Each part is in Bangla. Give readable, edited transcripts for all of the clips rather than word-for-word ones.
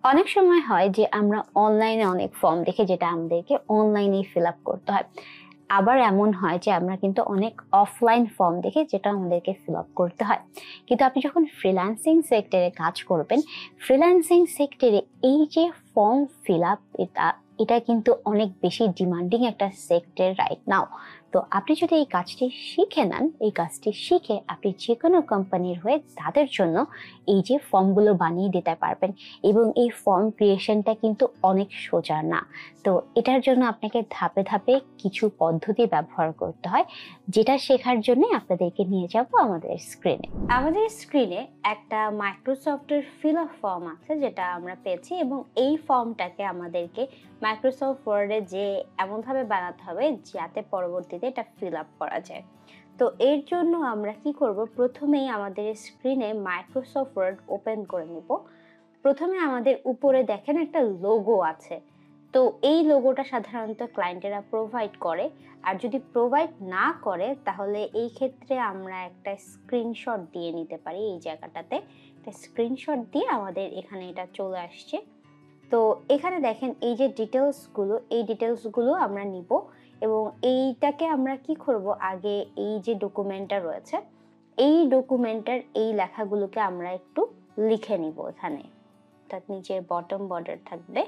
অনেক সময় হয় যে আমরা অনলাইনে অনেক ফর্ম দেখে যেটা আমাদেরকে অনলাইনেই ফিল আপ করতে হয়, আবার এমন হয় যে আমরা কিন্তু অনেক অফলাইন ফর্ম দেখে যেটা আমাদেরকে ফিল আপ করতে হয়। কিন্তু আপনি যখন ফ্রিল্যান্সিং সেক্টরে কাজ করবেন, ফ্রিল্যান্সিং সেক্টরে এই যে ফর্ম ফিল আপ, এটা কিন্তু অনেক বেশি ডিমান্ডিং একটা সেক্টর রাইট নাও। তো আপনি যদি এই কাজটি শিখে নেন, এই কাজটি শিখে আপনি যে কোনো কোম্পানির হয়ে তাদের জন্য এই যে ফর্মগুলো বানিয়ে দিতে পারবেন। এবং এই ফর্ম ক্রিয়েশনটা কিন্তু অনেক সোজা না। তো এটার জন্য আপনাকে ধাপে ধাপে কিছু পদ্ধতি ব্যবহার করতে হয়, যেটা শেখার জন্য আপনাদেরকে নিয়ে যাব আমাদের স্ক্রিনে। আমাদের স্ক্রিনে একটা মাইক্রোসফটের ফিল আপ ফর্ম আছে যেটা আমরা পেয়েছি, এবং এই ফর্মটাকে আমাদেরকে মাইক্রোসফট ওয়ার্ডে যে এমনভাবে বানাতে হবে যাতে পরবর্তীতে এটা ফিল আপ করা যায়। তো এর জন্য আমরা কি করব, প্রথমেই আমাদের স্ক্রিনে মাইক্রোসফট ওয়ার্ড ওপেন করে নিব। প্রথমে আমাদের উপরে দেখেন একটা লোগো আছে। তো এই লোগোটা সাধারণত ক্লায়েন্টেরা প্রোভাইড করে, আর যদি প্রোভাইড না করে তাহলে এই ক্ষেত্রে আমরা একটা স্ক্রিনশট দিয়ে নিতে পারি। এই জায়গাটাতে একটা স্ক্রিনশট দিয়ে আমাদের এখানে এটা চলে আসছে। তো এখানে দেখেন এই যে ডিটেলসগুলো, এই ডিটেলসগুলো আমরা নিব, এবং এইটাকে আমরা কি করব, আগে এই যে ডকুমেন্টটা রয়েছে, এই ডকুমেন্টের এই লেখাগুলোকে আমরা একটু লিখে নিব। এখানে তার নিচে বটম বর্ডার থাকবে।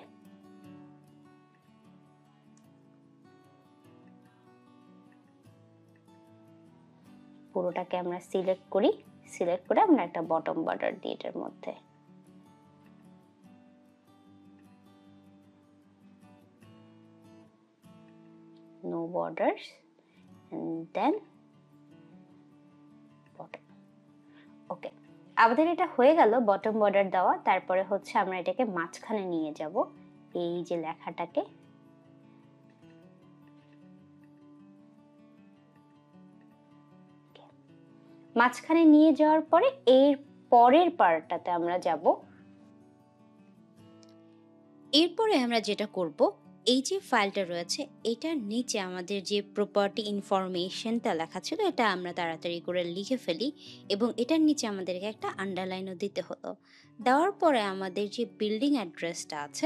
পুরোটাকে আমরা সিলেক্ট করি, সিলেক্ট করে আমরা একটা বটম বর্ডার দিই এটার মধ্যে। No borders and then bottom. Okay, আমাদের এটা হয়ে গেল বটম বর্ডার দেওয়া। তারপরে হচ্ছে আমরা এটাকে মাঝখানে নিয়ে যাব, এই যে লেখাটাকে। মাঝখানে নিয়ে যাওয়ার পরে এর পরের পার্টটাতে আমরা যাব। এরপরে আমরা যেটা করব, এই যে ফাইলটা রয়েছে এটার নিচে আমাদের যে প্রপার্টি ইনফরমেশনটা লেখা ছিল এটা আমরা তাড়াতাড়ি করে লিখে ফেলি, এবং এটার নিচে আমাদেরকে একটা আন্ডারলাইনও দিতে হলো। দেওয়ার পরে আমাদের যে বিল্ডিং অ্যাড্রেসটা আছে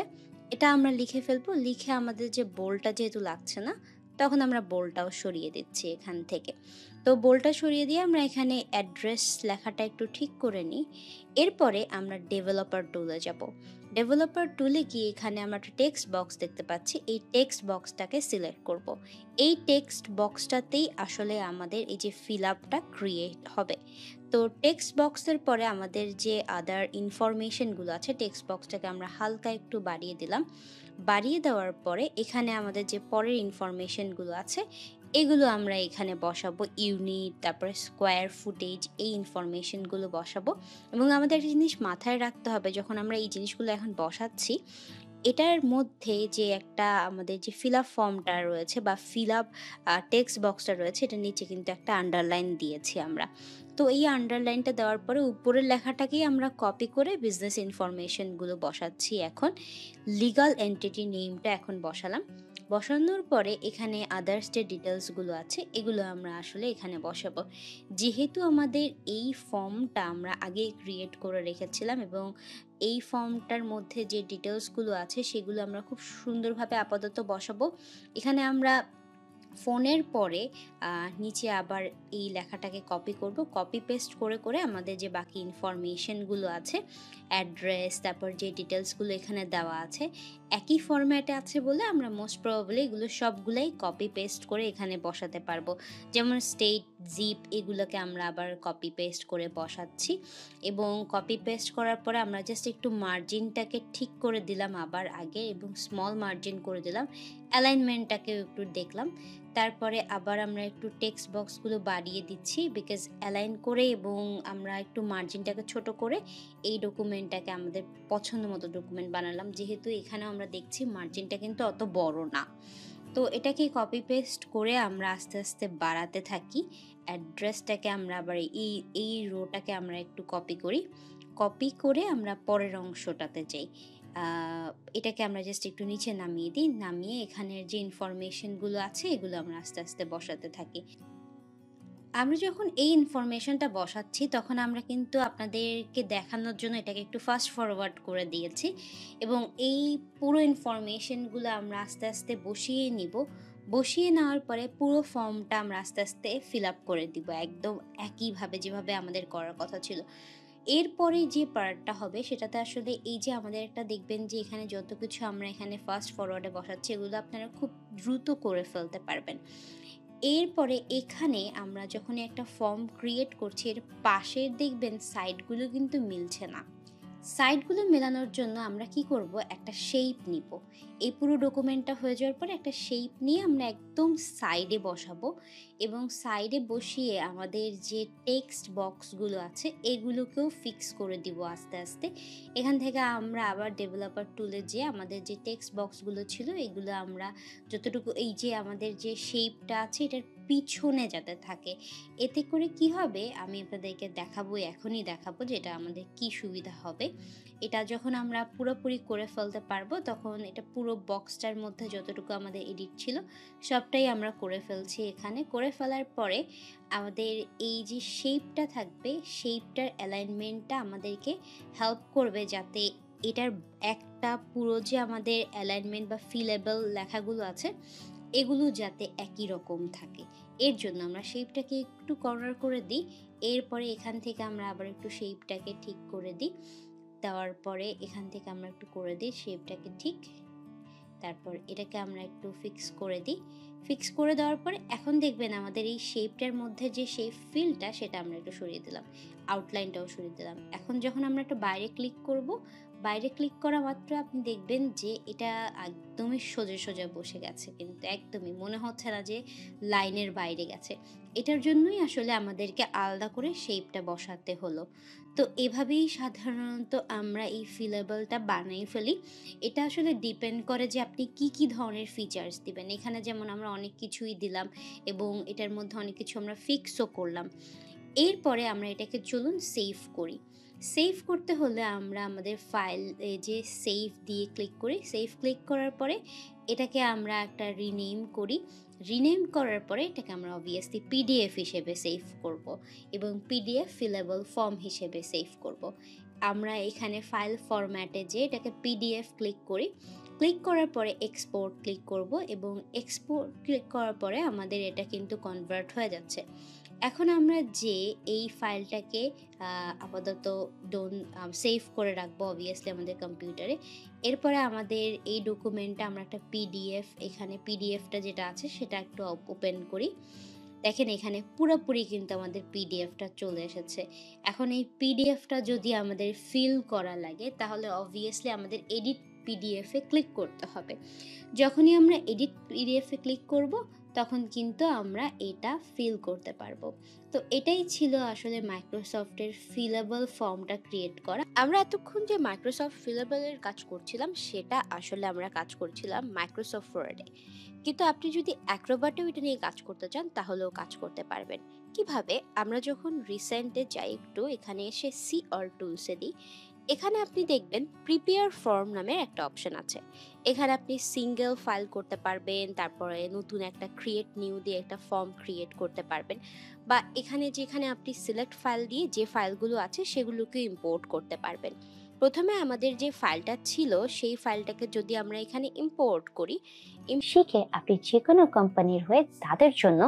এটা আমরা লিখে ফেলবো। লিখে আমাদের যে বোল্ডটা যেহেতু লাগছে না, তখন আমরা বোল্ডটাও সরিয়ে দিচ্ছি এখান থেকে। তো বোল্ডটা সরিয়ে দিয়ে আমরা এখানে অ্যাড্রেস লেখাটা একটু ঠিক করে নিই। এরপরে আমরা ডেভেলপার টুলে যাব। ডেভেলপার টুলে গিয়ে এখানে আমরা একটা টেক্সট বক্স দেখতে পাচ্ছি, এই টেক্সট বক্সটাকে সিলেক্ট করব। এই টেক্সট বক্সটাতেই আসলে আমাদের এই যে ফিল আপটা ক্রিয়েট হবে। তো টেক্সট বক্সের পরে আমাদের যে আদার ইনফরমেশনগুলো আছে, টেক্সট বক্সটাকে আমরা হালকা একটু বাড়িয়ে দিলাম। বাড়িয়ে দেওয়ার পরে এখানে আমাদের যে পরের ইনফরমেশনগুলো আছে এগুলো আমরা এখানে বসাবো। ইউনিট, তারপরে স্কোয়ার ফুটেজ, এই ইনফরমেশনগুলো বসাবো। এবং আমাদের একটা জিনিস মাথায় রাখতে হবে, যখন আমরা এই জিনিসগুলো এখন বসাচ্ছি, এটার মধ্যে যে একটা আমাদের যে ফিল আপ ফর্মটা রয়েছে বা ফিল আপ টেক্সট বক্সটা রয়েছে, এটার নিচে কিন্তু একটা আন্ডারলাইন দিয়েছি আমরা। তো এই আন্ডারলাইনটা দেওয়ার পরে উপরের লেখাটাকেই আমরা কপি করে বিজনেস ইনফরমেশনগুলো বসাচ্ছি। এখন লিগাল এন্টিটি নেমটা এখন বসালাম। বসানোর পরে এখানে আদার্স যে ডিটেলসগুলো আছে এগুলো আমরা আসলে এখানে বসাবো। যেহেতু আমাদের এই ফর্মটা আমরা আগে ক্রিয়েট করে রেখেছিলাম, এবং এই ফর্মটার মধ্যে যে ডিটেলসগুলো আছে সেগুলো আমরা খুব সুন্দরভাবে আপাতত বসাবো। এখানে আমরা ফোনের পরে নিচে আবার এই লেখাটাকে কপি করব। কপি পেস্ট করে করে আমাদের যে বাকি ইনফরমেশনগুলো আছে, অ্যাড্রেস, তারপর যে ডিটেলসগুলো এখানে দেওয়া আছে একই ফরম্যাটে আছে বলে আমরা মোস্ট প্রবাবলি এগুলো সবগুলাই কপি পেস্ট করে এখানে বসাতে পারবো। যেমন স্টেট, জিপ, এগুলোকে আমরা আবার কপি পেস্ট করে বসাচ্ছি। এবং কপি পেস্ট করার পরে আমরা জাস্ট একটু মার্জিনটাকে ঠিক করে দিলাম আবার আগে, এবং স্মল মার্জিন করে দিলাম। অ্যালাইনমেন্টটাকেও একটু দেখলাম। তারপরে আবার আমরা একটু টেক্সট বক্সগুলো বাড়িয়ে দিচ্ছি বিকজ অ্যালাইন করে, এবং আমরা একটু মার্জিনটাকে ছোট করে এই ডকুমেন্টটাকে আমাদের পছন্দ মতো ডকুমেন্ট বানালাম। যেহেতু এখানে আমরা দেখছি মার্জিনটা কিন্তু অত বড় না, তো এটাকে কপি পেস্ট করে আমরা আস্তে আস্তে বাড়াতে থাকি। অ্যাড্রেসটাকে আমরা আবার এই রোটাকে আমরা একটু কপি করি, কপি করে আমরা পরের অংশটাতে যাই। এটাকে আমরা জাস্ট একটু নিচে নামিয়ে দিই, নামিয়ে এখানের যে ইনফরমেশনগুলো আছে এগুলো আমরা আস্তে আস্তে বসাতে থাকি। আমরা যখন এই ইনফরমেশনটা বসাচ্ছি, তখন আমরা কিন্তু আপনাদেরকে দেখানোর জন্য এটাকে একটু ফাস্ট ফরওয়ার্ড করে দিয়েছি এবং এই পুরো ইনফরমেশনগুলো আমরা আস্তে, আস্তে বসিয়ে নিব। বসিয়ে নেওয়ার পরে পুরো ফর্মটা আমরা আস্তে, আস্তে ফিল আপ করে দিব একদম একইভাবে যেভাবে আমাদের করার কথা ছিল। এরপরে যে পার্টটা হবে সেটাতে আসলে এই যে আমাদের একটা দেখবেন যে এখানে যত কিছু আমরা এখানে ফাস্ট ফরওয়ার্ডে বসাচ্ছি, এগুলো আপনারা খুব দ্রুত করে ফেলতে পারবেন। এরপরে এখানে আমরা যখনই একটা ফর্ম ক্রিয়েট করছি, এর পাশের দেখবেন সাইডগুলো কিন্তু মিলছে না। সাইডগুলো মেলানোর জন্য আমরা কি করব, একটা শেপ নিব। এই পুরো ডকুমেন্টটা হয়ে যাওয়ার পরে একটা শেপ নিয়ে আমরা একদম সাইডে বসাবো এবং সাইডে বসিয়ে আমাদের যে টেক্সট বক্সগুলো আছে এগুলোকেও ফিক্স করে দিব আস্তে আস্তে। এখান থেকে আমরা আবার ডেভেলপার টুলে যেয়ে আমাদের যে টেক্সট বক্সগুলো ছিল এগুলো আমরা যতটুকু এই যে আমাদের যে শেপটা আছে এটার পিছনে যাতে থাকে, এতে করে কি হবে আমি আপনাদেরকে দেখাবো, এখনই দেখাবো যে এটা আমাদের কি সুবিধা হবে। এটা যখন আমরা পুরোপুরি করে ফেলতে পারবো তখন এটা পুরো বক্সটার মধ্যে যতটুকু আমাদের এডিট ছিল সবটাই আমরা করে ফেলছি। এখানে করে ফেলার পরে আমাদের এই যে শেপটা থাকবে, শেপটার অ্যালাইনমেন্টটা আমাদেরকে হেল্প করবে যাতে এটার একটা পুরো যে আমাদের অ্যালাইনমেন্ট বা ফিলেবল লেখাগুলো আছে এগুলো যাতে একই রকম থাকে। এর জন্য আমরা শেপটাকে একটু কর্নার করে দিই। এরপরে এখান থেকে আমরা আবার একটু শেপটাকে ঠিক করে দিই। দেওয়ার পরে এখান থেকে আমরা একটু করে দিই শেপটাকে ঠিক। তারপর এটাকে আমরা একটু ফিক্স করে দিই। ফিক্স করে দেওয়ার পরে এখন দেখবেন আমাদের এই শেপটার মধ্যে যে শেপ ফিলটা সেটা আমরা একটু সরিয়ে দিলাম। আউটলাইনটাও সরিয়ে দিলাম। এখন যখন আমরা একটু বাইরে ক্লিক করব, বাইরে ক্লিক করা মাত্র আপনি দেখবেন যে এটা একদমই সোজা, সোজা বসে গেছে কিন্তু একদমই মনে হচ্ছে না যে লাইনের বাইরে গেছে। এটার জন্যই আসলে আমাদেরকে আলাদা করে শেপটা বসাতে হলো। তো এভাবেই সাধারণত আমরা এই ফিলেবলটা বানাই ফেলি। এটা আসলে ডিপেন্ড করে যে আপনি কি, কি ধরনের ফিচার্স দিবেন। এখানে যেমন আমরা অনেক কিছুই দিলাম এবং এটার মধ্যে অনেক কিছু আমরা ফিক্সও করলাম। এরপরে আমরা এটাকে চলুন সেভ করি। সেভ করতে হলে আমরা আমাদের ফাইল যে সেভ দিয়ে ক্লিক করি। সেভ ক্লিক করার পরে এটাকে আমরা একটা রিনেম করি। রিনেম করার পরে এটাকে আমরা অবভিয়াসলি পিডিএফ হিসেবে সেভ করব এবং পিডিএফ ফিলেবল ফর্ম হিসেবে সেভ করব। আমরা এখানে ফাইল ফরম্যাটে যেয়ে এটাকে পিডিএফ ক্লিক করি। ক্লিক করার পরে এক্সপোর্ট ক্লিক করব এবং এক্সপোর্ট ক্লিক করার পরে আমাদের এটা কিন্তু কনভার্ট হয়ে যাচ্ছে। এখন আমরা যে এই ফাইলটাকে আপাতত সেভ করে রাখবো অবভিয়াসলি আমাদের কম্পিউটারে। এরপরে আমাদের এই ডকুমেন্টটা আমরা একটা পিডিএফ, এখানে পিডিএফটা যেটা আছে সেটা একটু ওপেন করি। দেখেন এখানে পুরোপুরি কিন্তু আমাদের পিডিএফটা চলে এসেছে। এখন এই পিডিএফটা যদি আমাদের ফিল করা লাগে তাহলে অবভিয়াসলি আমাদের এডিট পিডিএফে ক্লিক করতে হবে। যখনই আমরা এডিট পিডিএফে ক্লিক করব তখন কিন্তু আমরা এটা ফিল করতে পারবো। তো এটাই ছিল আসলে মাইক্রোসফটের ফিলেবল ফর্মটা ক্রিয়েট করা। আমরা এতক্ষণ যে মাইক্রোসফট ফিলেবলের কাজ করছিলাম সেটা আসলে আমরা কাজ করছিলাম মাইক্রোসফট ওয়ার্ডে। কিন্তু আপনি যদি অ্যাক্রোবাটেও এটা নিয়ে কাজ করতে চান তাহলেও কাজ করতে পারবেন। কিভাবে? আমরা যখন রিসেন্টে যাই একটু এখানে এসে সি অল টুলসে দিই, এখানে আপনি দেখবেন প্রিপেয়ার ফর্ম নামের একটা অপশন আছে। এখানে আপনি সিঙ্গেল ফাইল করতে পারবেন, তারপরে নতুন একটা ক্রিয়েট নিউ দিয়ে একটা ফর্ম ক্রিয়েট করতে পারবেন, বা এখানে যেখানে আপনি সিলেক্ট ফাইল দিয়ে যে ফাইলগুলো আছে সেগুলোকে ইম্পোর্ট করতে পারবেন। প্রথমে আমাদের যে ফাইলটা ছিল সেই ফাইলটাকে যদি আমরা এখানে ইম্পোর্ট করি, শিখে আপনি যে কোনো কোম্পানির হয়ে তাদের জন্য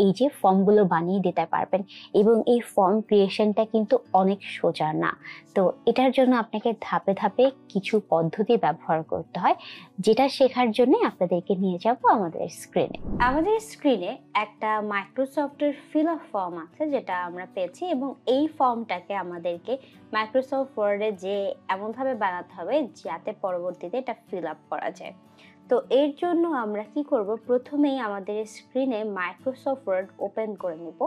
এই যে ফর্মগুলো বানিয়ে দিতে পারবেন। এবং এই ফর্ম ক্রিয়েশনটা কিন্তু অনেক সোজা না। তো এটার জন্য আপনাকে ধাপে ধাপে কিছু পদ্ধতি ব্যবহার করতে হয়, যেটা শেখার জন্য আপনাদেরকে নিয়ে যাব আমাদের স্ক্রিনে। আমাদের স্ক্রিনে একটা মাইক্রোসফটের ফিল আপ ফর্ম আছে যেটা আমরা পেয়েছি এবং এই ফর্মটাকে আমাদেরকে মাইক্রোসফট ওয়ার্ডে যে এমনভাবে বানাতে হবে যাতে পরবর্তীতে এটা ফিল আপ করা যায়। তো এর জন্য আমরা কি করব, প্রথমেই আমাদের স্ক্রিনে মাইক্রোসফট ওয়ার্ড ওপেন করে নিব।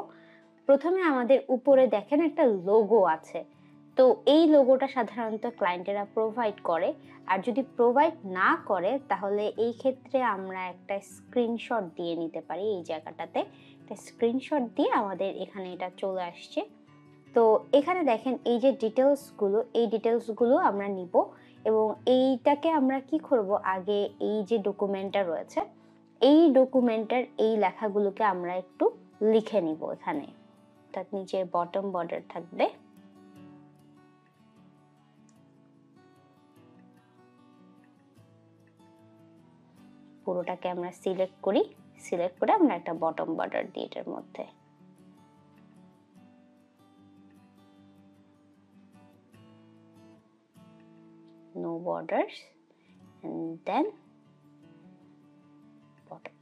প্রথমে আমাদের উপরে দেখেন একটা লোগো আছে। তো এই লোগোটা সাধারণত ক্লায়েন্টেরা প্রোভাইড করে, আর যদি প্রোভাইড না করে তাহলে এই ক্ষেত্রে আমরা একটা স্ক্রিনশট দিয়ে নিতে পারি। এই জায়গাটাতে একটা স্ক্রিনশট দিয়ে আমাদের এখানে এটা চলে আসছে। তো এখানে দেখেন এই যে ডিটেলসগুলো, এই ডিটেলসগুলো আমরা নিব এবং এইটাকে আমরা কি করব, আগে এই যে ডকুমেন্টটা রয়েছে এই ডকুমেন্টের এই লেখাগুলোকে আমরা একটু লিখে নিব এখানে। তার নিচে বটম বর্ডার থাকবে। পুরোটাকে আমরা সিলেক্ট করি, সিলেক্ট করে আমরা একটা বটম বর্ডার দিই এটার মধ্যে। No borders and then bottom.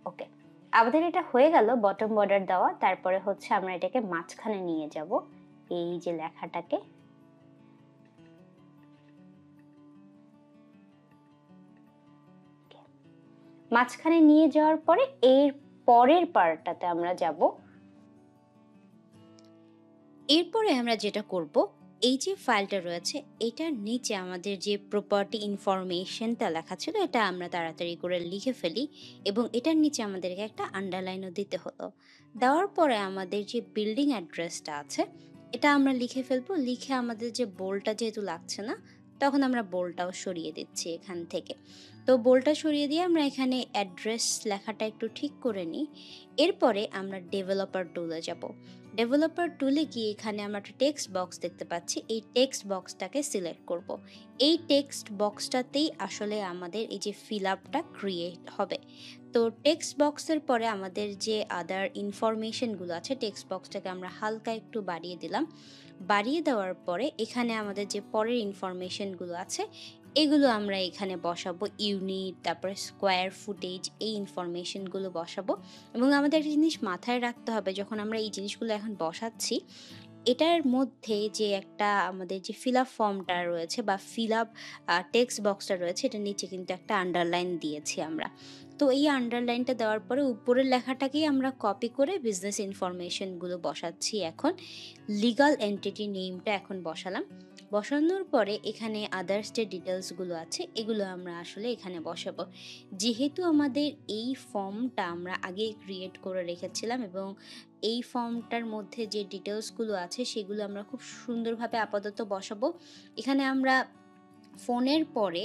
Okay, আমাদের এটা হয়ে গেল বটম বর্ডার দেওয়া। তারপরে হচ্ছে আমরা এটাকে মাঝখানে নিয়ে যাব, এই যে লেখাটাকে মাঝখানে নিয়ে যাওয়ার পরে এর পরের পার্টটাতে আমরা যাব। এরপরে আমরা যেটা করব, এই যে ফাইলটা রয়েছে এটার নিচে আমাদের যে প্রপার্টি ইনফরমেশনটা লেখা ছিল এটা আমরা তাড়াতাড়ি করে লিখে ফেলি এবং এটার নিচে আমাদেরকে একটা আন্ডারলাইনও দিতে হলো। দেওয়ার পরে আমাদের যে বিল্ডিং অ্যাড্রেসটা আছে এটা আমরা লিখে ফেলবো। লিখে আমাদের যে বোল্ডটা যেহেতু লাগছে না, তখন আমরা বোল্ডটাও সরিয়ে দিচ্ছি এখান থেকে। তো বোল্ডটা সরিয়ে দিয়ে আমরা এখানে অ্যাড্রেস লেখাটা একটু ঠিক করে নিই। এরপরে আমরা ডেভেলপার টুলে যাব। ডেভেলপার টুলে গিয়ে এখানে আমরা একটা টেক্সট বক্স দেখতে পাচ্ছি, এই টেক্সট বক্সটাকে সিলেক্ট করব। এই টেক্সট বক্সটাতেই আসলে আমাদের এই যে ফিল আপটা ক্রিয়েট হবে। তো টেক্সট বক্সের পরে আমাদের যে আদার ইনফরমেশনগুলো আছে, টেক্সট বক্সটাকে আমরা হালকা একটু বাড়িয়ে দিলাম। বাড়িয়ে দেওয়ার পরে এখানে আমাদের যে পরের ইনফরমেশনগুলো আছে এগুলো আমরা এখানে বসাবো, ইউনিট, তারপরে স্কোয়ার ফুটেজ, এই ইনফরমেশনগুলো বসাবো। এবং আমাদের একটা জিনিস মাথায় রাখতে হবে, যখন আমরা এই জিনিসগুলো এখন বসাচ্ছি এটার মধ্যে যে একটা আমাদের যে ফিল আপ ফর্মটা রয়েছে বা ফিল আপ টেক্সট বক্সটা রয়েছে এটার নিচে কিন্তু একটা আন্ডারলাইন দিয়েছি আমরা। তো এই আন্ডারলাইনটা দেওয়ার পরে উপরের লেখাটাকেই আমরা কপি করে বিজনেস ইনফরমেশনগুলো বসাচ্ছি। এখন লিগাল এন্টিটি নেমটা এখন বসালাম। বসানোর পরে এখানে আদার্স যে ডিটেলসগুলো আছে এগুলো আমরা আসলে এখানে বসাবো। যেহেতু আমাদের এই ফর্মটা আমরা আগে ক্রিয়েট করে রেখেছিলাম এবং এই ফর্মটার মধ্যে যে ডিটেলসগুলো আছে সেগুলো আমরা খুব সুন্দরভাবে আপাতত বসাবো। এখানে আমরা ফোনের পরে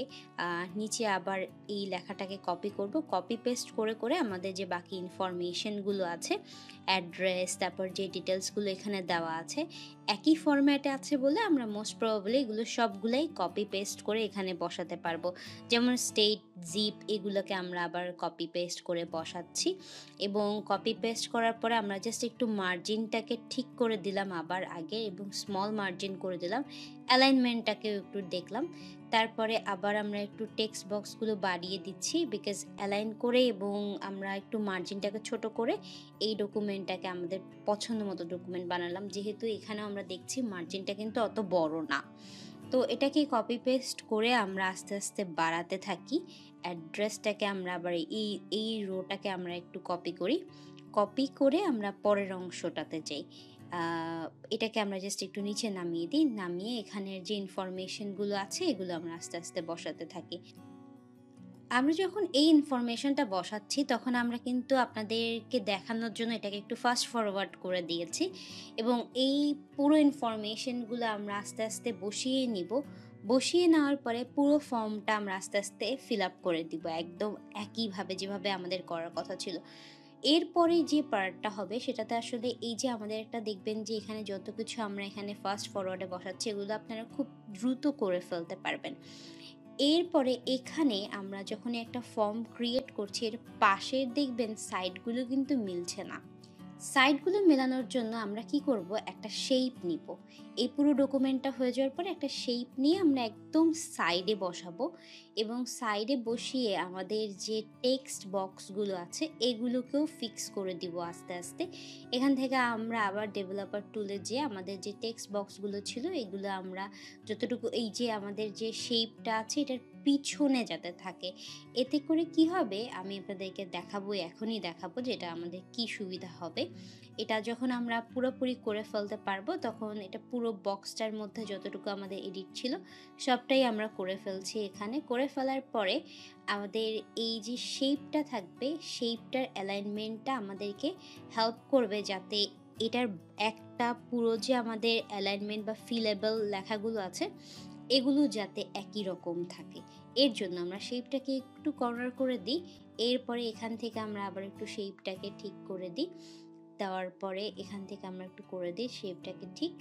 নিচে আবার এই লেখাটাকে কপি করব। কপি পেস্ট করে করে আমাদের যে বাকি ইনফরমেশনগুলো আছে, অ্যাড্রেস, তারপর যে ডিটেলসগুলো এখানে দেওয়া আছে একই ফরম্যাটে আছে বলে আমরা মোস্ট প্রবাবলি এগুলো সবগুলাই কপি পেস্ট করে এখানে বসাতে পারবো। যেমন স্টেট, জিপ, এগুলোকে আমরা আবার কপি পেস্ট করে বসাচ্ছি এবং কপি পেস্ট করার পরে আমরা জাস্ট একটু মার্জিনটাকে ঠিক করে দিলাম আবার আগে এবং স্মল মার্জিন করে দিলাম, অ্যালাইনমেন্টটাকেও একটু দেখলাম। তারপরে আবার আমরা একটু টেক্সট বক্সগুলো বাড়িয়ে দিচ্ছি বিকজ অ্যালাইন করে এবং আমরা একটু মার্জিনটাকে ছোট করে এই ডকুমেন্টটাকে আমাদের পছন্দ মতো ডকুমেন্ট বানালাম। যেহেতু এখানে আমরা দেখছি মার্জিনটা কিন্তু অত বড় না, তো এটাকে কপি পেস্ট করে আমরা আস্তে আস্তে বাড়াতে থাকি। অ্যাড্রেসটাকে আমরা আবার এই রোটাকে আমরা একটু কপি করি, কপি করে আমরা পরের অংশটাতে যাই। এটাকে আমরা জাস্ট একটু নিচে নামিয়ে দিই, নামিয়ে এখানের যে ইনফরমেশনগুলো আছে এগুলো আমরা আস্তে আস্তে বসাতে থাকি। আমরা যখন এই ইনফরমেশনটা বসাচ্ছি তখন আমরা কিন্তু আপনাদেরকে দেখানোর জন্য এটাকে একটু ফাস্ট ফরওয়ার্ড করে দিয়েছি এবং এই পুরো ইনফরমেশনগুলো আমরা আস্তে আস্তে বসিয়ে নিব। বসিয়ে নেওয়ার পরে পুরো ফর্মটা আমরা আস্তে আস্তে ফিল আপ করে দিব একদম একইভাবে যেভাবে আমাদের করার কথা ছিল। এরপরে যে পার্টটা হবে সেটাতে আসলে এই যে আমাদের একটা দেখবেন যে এখানে যত কিছু আমরা এখানে ফাস্ট ফরওয়ার্ডে বসাচ্ছি এগুলো আপনারা খুব দ্রুত করে ফেলতে পারবেন। এরপরে এখানে আমরা যখন একটা ফর্ম ক্রিয়েট করছি এর পাশের দেখবেন সাইডগুলো কিন্তু মিলছে না। সাইডগুলো মেলানোর জন্য আমরা কি করব, একটা শেপ নিব। এই পুরো ডকুমেন্টটা হয়ে যাওয়ার পরে একটা শেপ নিয়ে আমরা একদম সাইডে বসাবো এবং সাইডে বসিয়ে আমাদের যে টেক্সট বক্সগুলো আছে এগুলোকেও ফিক্স করে দিব আস্তে আস্তে। এখান থেকে আমরা আবার ডেভেলপার টুলে যেয়ে আমাদের যে টেক্সট বক্সগুলো ছিল এগুলো আমরা যতটুকু এই যে আমাদের যে শেপটা আছে এটার পিছনে যাতে থাকে, এতে করে কি হবে আমি আপনাদেরকে দেখাবো, এখনই দেখাবো যে এটা আমাদের কি সুবিধা হবে। এটা যখন আমরা পুরোপুরি করে ফেলতে পারবো তখন এটা পুরো বক্সটার মধ্যে যতটুকু আমাদের এডিট ছিল সবটাই আমরা করে ফেলছি। এখানে করে ফেলার পরে আমাদের এই যে শেপটা থাকবে শেপটার অ্যালাইনমেন্টটা আমাদেরকে হেল্প করবে যাতে এটার একটা পুরো যে আমাদের অ্যালাইনমেন্ট বা ফিলেবল লেখাগুলো আছে এগুলো যাতে একই রকম থাকে। এর জন্য আমরা শেপটাকে একটু কর্নার করে দিই, এরপরে এখান থেকে আমরা আবার একটু শেপটাকে ঠিক করে দিই। দেওয়ার পরে এখান থেকে আমরা একটু করে দিই শেপটাকে ঠিক।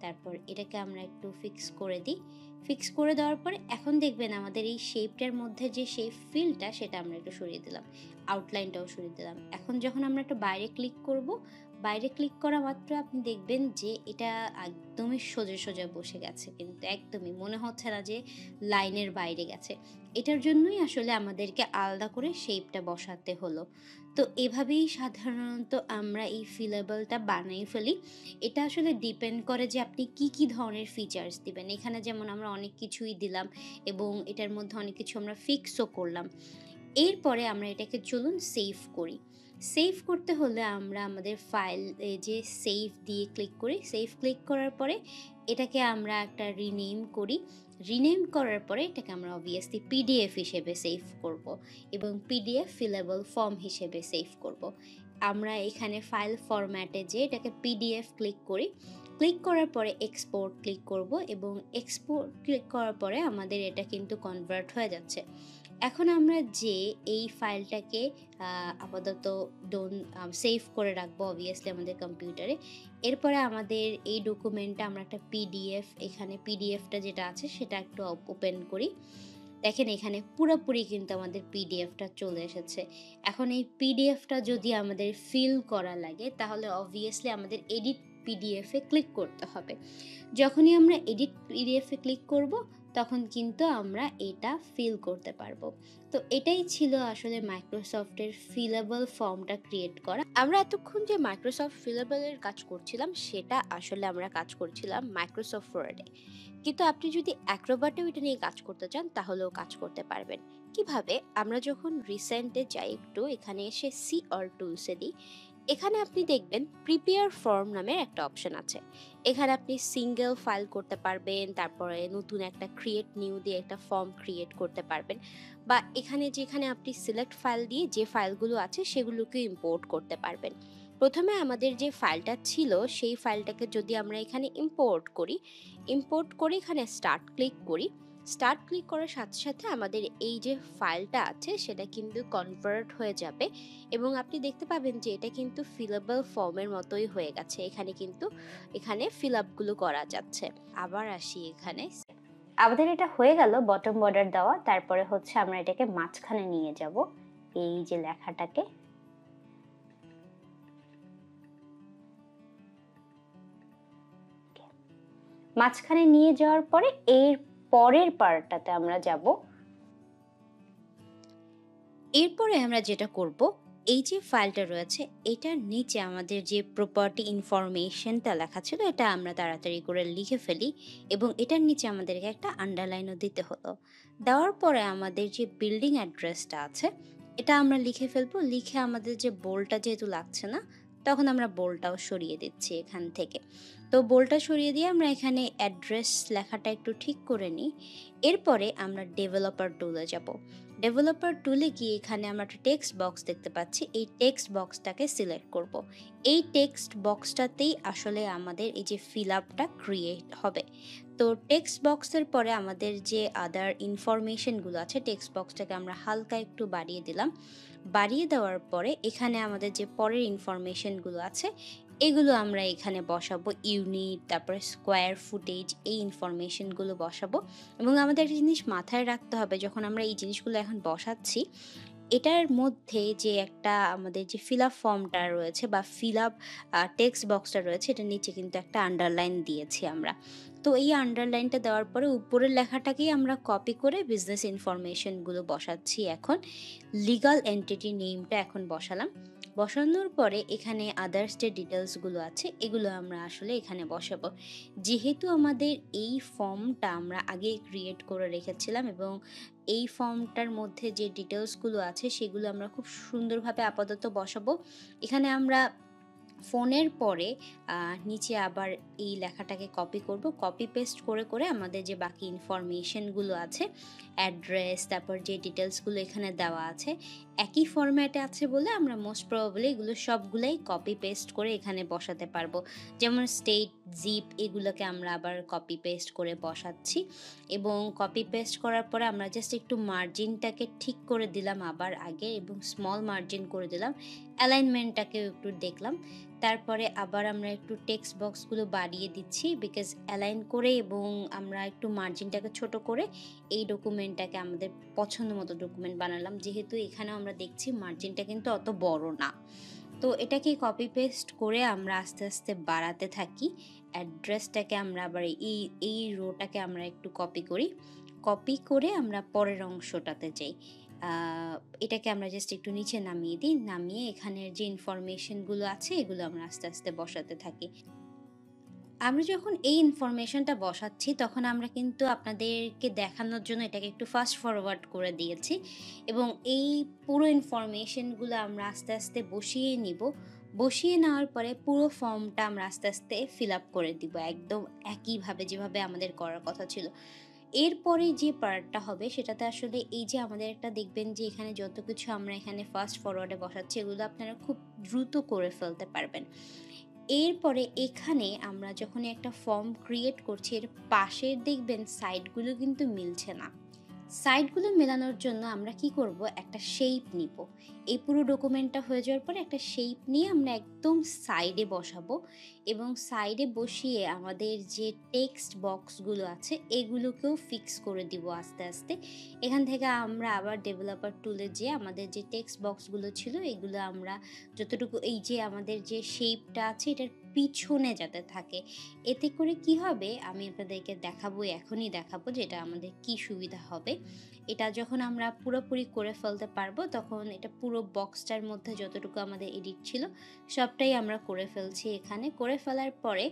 তারপর এটাকে আমরা একটু ফিক্স করে দিই। ফিক্স করে দেওয়ার পরে এখন দেখবেন আমাদের এই শেপটার মধ্যে যে শেপ ফিলটা সেটা আমরা একটু সরিয়ে দিলাম। আউটলাইনটাও সরিয়ে দিলাম। এখন যখন আমরা একটু বাইরে ক্লিক করব, বাইরে ক্লিক করা মাত্র আপনি দেখবেন যে এটা একদমই সোজা, সোজা বসে গেছে, কিন্তু একদমই মনে হচ্ছে না যে লাইনের বাইরে গেছে। এটার জন্যই আসলে আমাদেরকে আলাদা করে শেপটা বসাতে হলো। তো এভাবেই সাধারণত আমরা এই ফিলেবলটা বানিয়ে ফেলি। এটা আসলে ডিপেন্ড করে যে আপনি কি ধরনের ফিচার্স দিবেন। এখানে যেমন আমরা অনেক কিছুই দিলাম এবং এটার মধ্যে অনেক কিছু আমরা ফিক্সও করলাম। এরপরে আমরা এটাকে চলুন সেভ করি। সেভ করতে হলে আমরা আমাদের ফাইল যে সেভ দিয়ে ক্লিক করি। সেভ ক্লিক করার পরে এটাকে আমরা একটা রিনেম করি। রিনেম করার পরে এটাকে আমরা অবভিয়াসলি পিডিএফ হিসেবে সেভ করব এবং পিডিএফ ফিলেবল ফর্ম হিসেবে সেভ করব। আমরা এখানে ফাইল ফরম্যাটে যেয়ে এটাকে পিডিএফ ক্লিক করি। ক্লিক করার পরে এক্সপোর্ট ক্লিক করব এবং এক্সপোর্ট ক্লিক করার পরে আমাদের এটা কিন্তু কনভার্ট হয়ে যাচ্ছে। এখন আমরা যে এই ফাইলটাকে আপাতত সেভ করে রাখবো অবভিয়াসলি আমাদের কম্পিউটারে। এরপরে আমাদের এই ডকুমেন্টটা আমরা একটা পিডিএফ, এখানে পিডিএফটা যেটা আছে সেটা একটু ওপেন করি। দেখেন এখানে পুরোপুরি কিন্তু আমাদের পিডিএফটা চলে এসেছে। এখন এই পিডিএফটা যদি আমাদের ফিল করা লাগে তাহলে অবভিয়াসলি আমাদের এডিট পিডিএফে ক্লিক করতে হবে। যখনই আমরা এডিট পিডিএফে ক্লিক করব তখন কিন্তু আমরা এটা ফিল করতে পারবো। তো এটাই ছিল আসলে মাইক্রোসফটের ফিলেবল ফর্মটা ক্রিয়েট করা। আমরা এতক্ষণ যে মাইক্রোসফট ফিলেবলের কাজ করছিলাম সেটা আসলে আমরা কাজ করছিলাম মাইক্রোসফট ওয়ার্ডে, কিন্তু আপনি যদি অ্যাক্রোবাটেও এটা নিয়ে কাজ করতে চান তাহলেও কাজ করতে পারবেন। কিভাবে? আমরা যখন রিসেন্টে যাই একটু এখানে এসে সি অল টুলসে দিই, এখানে আপনি দেখবেন প্রিপেয়ার ফর্ম নামের একটা অপশন আছে। এখানে আপনি সিঙ্গেল ফাইল করতে পারবেন, তারপরে নতুন একটা ক্রিয়েট নিউ দিয়ে একটা ফর্ম ক্রিয়েট করতে পারবেন, বা এখানে যেখানে আপনি সিলেক্ট ফাইল দিয়ে যে ফাইলগুলো আছে সেগুলোকে ইম্পোর্ট করতে পারবেন। প্রথমে আমাদের যে ফাইলটা ছিল সেই ফাইলটাকে যদি আমরা এখানে ইম্পোর্ট করি, ইম্পোর্ট করে এখানে স্টার্ট ক্লিক করি, স্টার্ট ক্লিক করার সাথে সাথে আমাদের এই যে ফাইলটা আছে সেটা কিন্তু কনভার্ট হয়ে যাবে এবং আপনি দেখতে পাবেন যে এটা কিন্তু ফিলেবল ফর্মের মতোই হয়ে গেছে। এখানে ফিল আপগুলো করা যাচ্ছে। আবার আসি এখানে, আমাদের এটা হয়ে গেল বটম বর্ডার দেওয়া। তারপরে হচ্ছে আমরা এটাকে মাঝখানে নিয়ে যাব, এই যে লেখাটাকে মাঝখানে নিয়ে যাওয়ার পরে এর পরের পার্টটাতে আমরা যাব। এরপরে আমরা যেটা করব, এই যে ফাইলটা রয়েছে এটার নিচে আমাদের যে প্রপার্টি ইনফরমেশনটা লেখা ছিল এটা আমরা তাড়াতাড়ি করে লিখে ফেলি এবং এটার নিচে আমাদেরকে একটা আন্ডারলাইনও দিতে হলো। দেওয়ার পরে আমাদের যে বিল্ডিং অ্যাড্রেসটা আছে এটা আমরা লিখে ফেলবো। লিখে আমাদের যে বোল্ডটা যেহেতু লাগছে না তখন আমরা বোল্ডটাও সরিয়ে দিচ্ছি এখান থেকে। তো বোল্ডটা সরিয়ে দিয়ে আমরা এখানে অ্যাড্রেস লেখাটা একটু ঠিক করে নিই। এরপরে আমরা ডেভেলপার টুলে যাব। ডেভেলপার টুলে গিয়ে এখানে আমরা একটা টেক্সট বক্স দেখতে পাচ্ছি, এই টেক্সট বক্সটাকে সিলেক্ট করব। এই টেক্সট বক্সটাতেই আসলে আমাদের এই যে ফিল আপটা ক্রিয়েট হবে। তো টেক্সট বক্সের পরে আমাদের যে আদার ইনফরমেশনগুলো আছে টেক্সট বক্সটাকে আমরা হালকা একটু বাড়িয়ে দিলাম। বাড়িয়ে দেওয়ার পরে এখানে আমাদের যে পরের ইনফরমেশনগুলো আছে এগুলো আমরা এখানে বসাবো, ইউনিট, তারপরে স্কোয়ার ফুটেজ, এই ইনফরমেশনগুলো বসাবো। এবং আমাদের একটা জিনিস মাথায় রাখতে হবে, যখন আমরা এই জিনিসগুলো এখন বসাচ্ছি এটার মধ্যে যে একটা আমাদের যে ফিল আপ ফর্মটা রয়েছে বা ফিল আপ টেক্সট বক্সটা রয়েছে এটার নিচে কিন্তু একটা আন্ডারলাইন দিয়েছি আমরা। তো এই আন্ডারলাইনটা দেওয়ার পরে উপরের লেখাটাকেই আমরা কপি করে বিজনেস ইনফরমেশনগুলো বসাচ্ছি। এখন লিগাল এন্টিটি নেমটা এখন বসালাম। বসানোর পরে এখানে আদার্স যে ডিটেলসগুলো আছে এগুলো আমরা আসলে এখানে বসাবো। যেহেতু আমাদের এই ফর্মটা আমরা আগে ক্রিয়েট করে রেখেছিলাম এবং এই ফর্মটার মধ্যে যে ডিটেলসগুলো আছে সেগুলো আমরা খুব সুন্দরভাবে আপাতত বসাবো। এখানে আমরা ফোনের পরে নিচে আবার এই লেখাটাকে কপি করব। কপি পেস্ট করে করে আমাদের যে বাকি ইনফরমেশনগুলো আছে, অ্যাড্রেস, তারপর যে ডিটেলসগুলো এখানে দেওয়া আছে একই ফরম্যাটে আছে বলে আমরা মোস্ট প্রবাবলি এগুলো সবগুলাই কপি পেস্ট করে এখানে বসাতে পারবো। যেমন স্টেট, জিপ এগুলোকে আমরা আবার কপি পেস্ট করে বসাচ্ছি এবং কপি পেস্ট করার পরে আমরা জাস্ট একটু মার্জিনটাকে ঠিক করে দিলাম আবার আগে এবং স্মল মার্জিন করে দিলাম। অ্যালাইনমেন্টটাকেও একটু দেখলাম। তারপরে আবার আমরা একটু টেক্সট বক্সগুলো বাড়িয়ে দিচ্ছি বিকজ অ্যালাইন করে এবং আমরা একটু মার্জিনটাকে ছোট করে এই ডকুমেন্টটাকে আমাদের পছন্দ মতো ডকুমেন্ট বানালাম। যেহেতু এখানেও আমরা দেখছি মার্জিনটা কিন্তু অত বড় না। তো এটাকে কপি পেস্ট করে আমরা আস্তে আস্তে বাড়াতে থাকি। অ্যাড্রেসটাকে আমরা আবার এই রোটাকে আমরা একটু কপি করি। কপি করে আমরা পরের অংশটাতে যাই। আ এটাকে আমরা জাস্ট একটু নিচে নামিয়ে দিই। নামিয়ে এখানের যে ইনফরমেশনগুলো আছে এগুলো আমরা আস্তে আস্তে বসাতে থাকি। আমরা যখন এই ইনফরমেশনটা বসাচ্ছি তখন আমরা কিন্তু আপনাদেরকে দেখানোর জন্য এটাকে একটু ফাস্ট ফরওয়ার্ড করে দিয়েছি এবং এই পুরো ইনফরমেশনগুলো আমরা আস্তে আস্তে বসিয়ে নিব। বসিয়ে নেওয়ার পরে পুরো ফর্মটা আমরা আস্তে আস্তে ফিল আপ করে দিব একদম একইভাবে যেভাবে আমাদের করার কথা ছিল। এরপরে যে পার্টটা হবে সেটাতে আসলে এই যে আমাদের একটা দেখবেন যে এখানে যত কিছু আমরা এখানে ফাস্ট ফরওয়ার্ডে বসাচ্ছি এগুলো আপনারা খুব দ্রুত করে ফেলতে পারবেন। এরপরে এখানে আমরা যখন একটা ফর্ম ক্রিয়েট করছি এর পাশের দেখবেন সাইডগুলো কিন্তু মিলছে না। সাইডগুলো মেলানোর জন্য আমরা কি করব, একটা শেপ নিব। এই পুরো ডকুমেন্টটা হয়ে যাওয়ার পরে একটা শেপ নিয়ে আমরা একদম সাইডে বসাবো এবং সাইডে বসিয়ে আমাদের যে টেক্সট বক্সগুলো আছে এগুলোকেও ফিক্স করে দিব আস্তে আস্তে। এখান থেকে আমরা আবার ডেভেলপার টুলে যেয়ে আমাদের যে টেক্সট বক্সগুলো ছিল এগুলো আমরা যতটুকু এই যে আমাদের যে শেপটা আছে এটার পিছনে যাতে থাকে। এতে করে কি হবে আমি আপনাদেরকে দেখাবো, এখনই দেখাবো যে এটা আমাদের কি সুবিধা হবে। এটা যখন আমরা পুরোপুরি করে ফেলতে পারবো তখন এটা পুরো বক্সটার মধ্যে যতটুকু আমাদের এডিট ছিল সবটাই আমরা করে ফেলছি। এখানে করে ফেলার পরে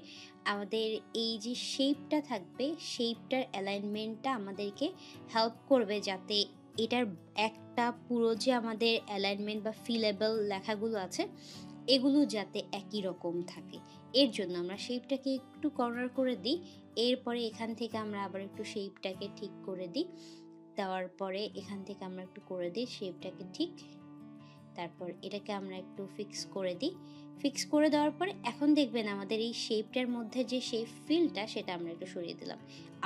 আমাদের এই যে শেপটা থাকবে শেপটার অ্যালাইনমেন্টটা আমাদেরকে হেল্প করবে যাতে এটার একটা পুরো যে আমাদের অ্যালাইনমেন্ট বা ফিলেবল লেখাগুলো আছে এগুলো যাতে একই রকম থাকে। এর জন্য আমরা শেপটাকে একটু কর্নার করে দিই। এরপরে এখান থেকে আমরা আবার একটু শেপটাকে ঠিক করে দিই। দেওয়ার পরে এখান থেকে আমরা একটু করে দিই শেপটাকে ঠিক। তারপর এটাকে আমরা একটু ফিক্স করে দিই। ফিক্স করে দেওয়ার পরে এখন দেখবেন আমাদের এই শেপটার মধ্যে যে শেপ ফিলটা সেটা আমরা একটু সরিয়ে দিলাম।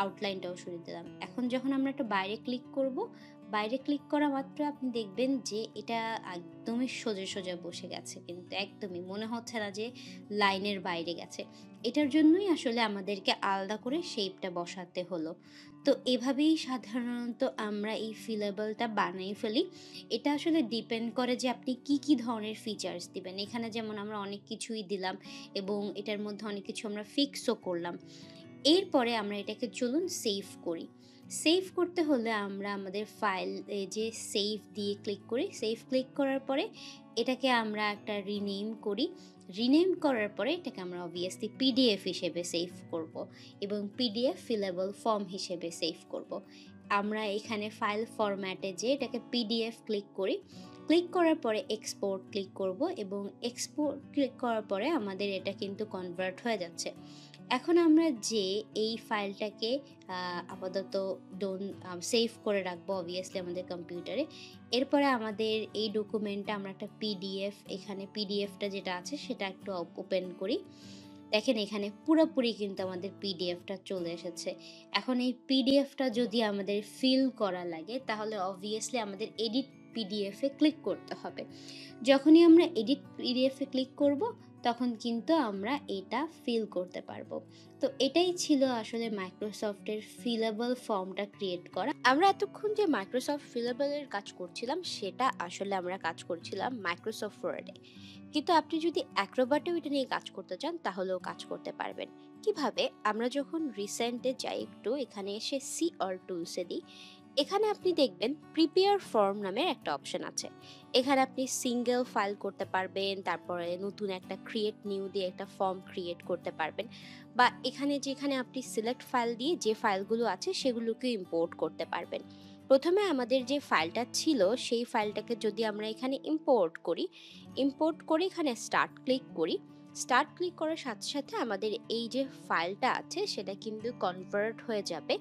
আউটলাইনটাও সরিয়ে দিলাম। এখন যখন আমরা একটু বাইরে ক্লিক করব, বাইরে ক্লিক করা মাত্র আপনি দেখবেন যে এটা একদমই সোজা, সোজা বসে গেছে কিন্তু একদমই মনে হচ্ছে না যে লাইনের বাইরে গেছে। এটার জন্যই আসলে আমাদেরকে আলাদা করে শেপটা বসাতে হলো। তো এভাবেই সাধারণত আমরা এই ফিলেবলটা বানিয়ে ফেলি। এটা আসলে ডিপেন্ড করে যে আপনি কি, কি ধরনের ফিচার্স দিবেন। এখানে যেমন আমরা অনেক কিছুই দিলাম এবং এটার মধ্যে অনেক কিছু আমরা ফিক্সও করলাম। এরপরে আমরা এটাকে চলুন সেভ করি। সেভ করতে হলে আমরা আমাদের ফাইল যে সেভ দিয়ে ক্লিক করি। সেভ ক্লিক করার পরে এটাকে আমরা একটা রিনেম করি। রিনেম করার পরে এটাকে আমরা অবভিয়াসলি পিডিএফ হিসেবে সেভ করব এবং পিডিএফ ফিলেবল ফর্ম হিসেবে সেভ করব। আমরা এখানে ফাইল ফরম্যাটে যেয়ে এটাকে পিডিএফ ক্লিক করি। ক্লিক করার পরে এক্সপোর্ট ক্লিক করব এবং এক্সপোর্ট ক্লিক করার পরে আমাদের এটা কিন্তু কনভার্ট হয়ে যাচ্ছে। এখন আমরা যে এই ফাইলটাকে আপাতত সেভ করে রাখবো অবভিয়াসলি আমাদের কম্পিউটারে। এরপরে আমাদের এই ডকুমেন্টটা আমরা একটা পিডিএফ, এখানে পিডিএফটা যেটা আছে সেটা একটু ওপেন করি। দেখেন এখানে পুরোপুরি কিন্তু আমাদের পিডিএফটা চলে এসেছে। এখন এই পিডিএফটা যদি আমাদের ফিল করা লাগে তাহলে অবভিয়াসলি আমাদের এডিট পিডিএফে ক্লিক করতে হবে। যখনই আমরা এডিট পিডিএফে ক্লিক করব তখন কিন্তু আমরা এটা ফিল করতে পারবো। তো এটাই ছিল আসলে মাইক্রোসফটের ফিলেবল ফর্মটা ক্রিয়েট করা। আমরা এতক্ষণ যে মাইক্রোসফট ফিলেবলের কাজ করছিলাম সেটা আসলে আমরা কাজ করছিলাম মাইক্রোসফট ওয়ার্ডে। কিন্তু আপনি যদি অ্যাক্রোবাটেও এটা নিয়ে কাজ করতে চান তাহলেও কাজ করতে পারবেন। কিভাবে? আমরা যখন রিসেন্টে যাই একটু এখানে এসে সি অল টুলসে দিই, এখানে আপনি দেখবেন প্রিপেয়ার ফর্ম নামের একটা অপশন আছে। এখানে আপনি সিঙ্গেল ফাইল করতে পারবেন, তারপরে নতুন একটা ক্রিয়েট নিউ দিয়ে একটা ফর্ম ক্রিয়েট করতে পারবেন, বা এখানে যেখানে আপনি সিলেক্ট ফাইল দিয়ে যে ফাইলগুলো আছে সেগুলোকে ইম্পোর্ট করতে পারবেন। প্রথমে আমাদের যে ফাইলটা ছিল সেই ফাইলটাকে যদি আমরা এখানে ইম্পোর্ট করে এখানে স্টার্ট ক্লিক করি, স্টার্ট ক্লিক করার সাথে সাথে আমাদের এই যে ফাইলটা আছে সেটা কিন্তু কনভার্ট হয়ে যাবে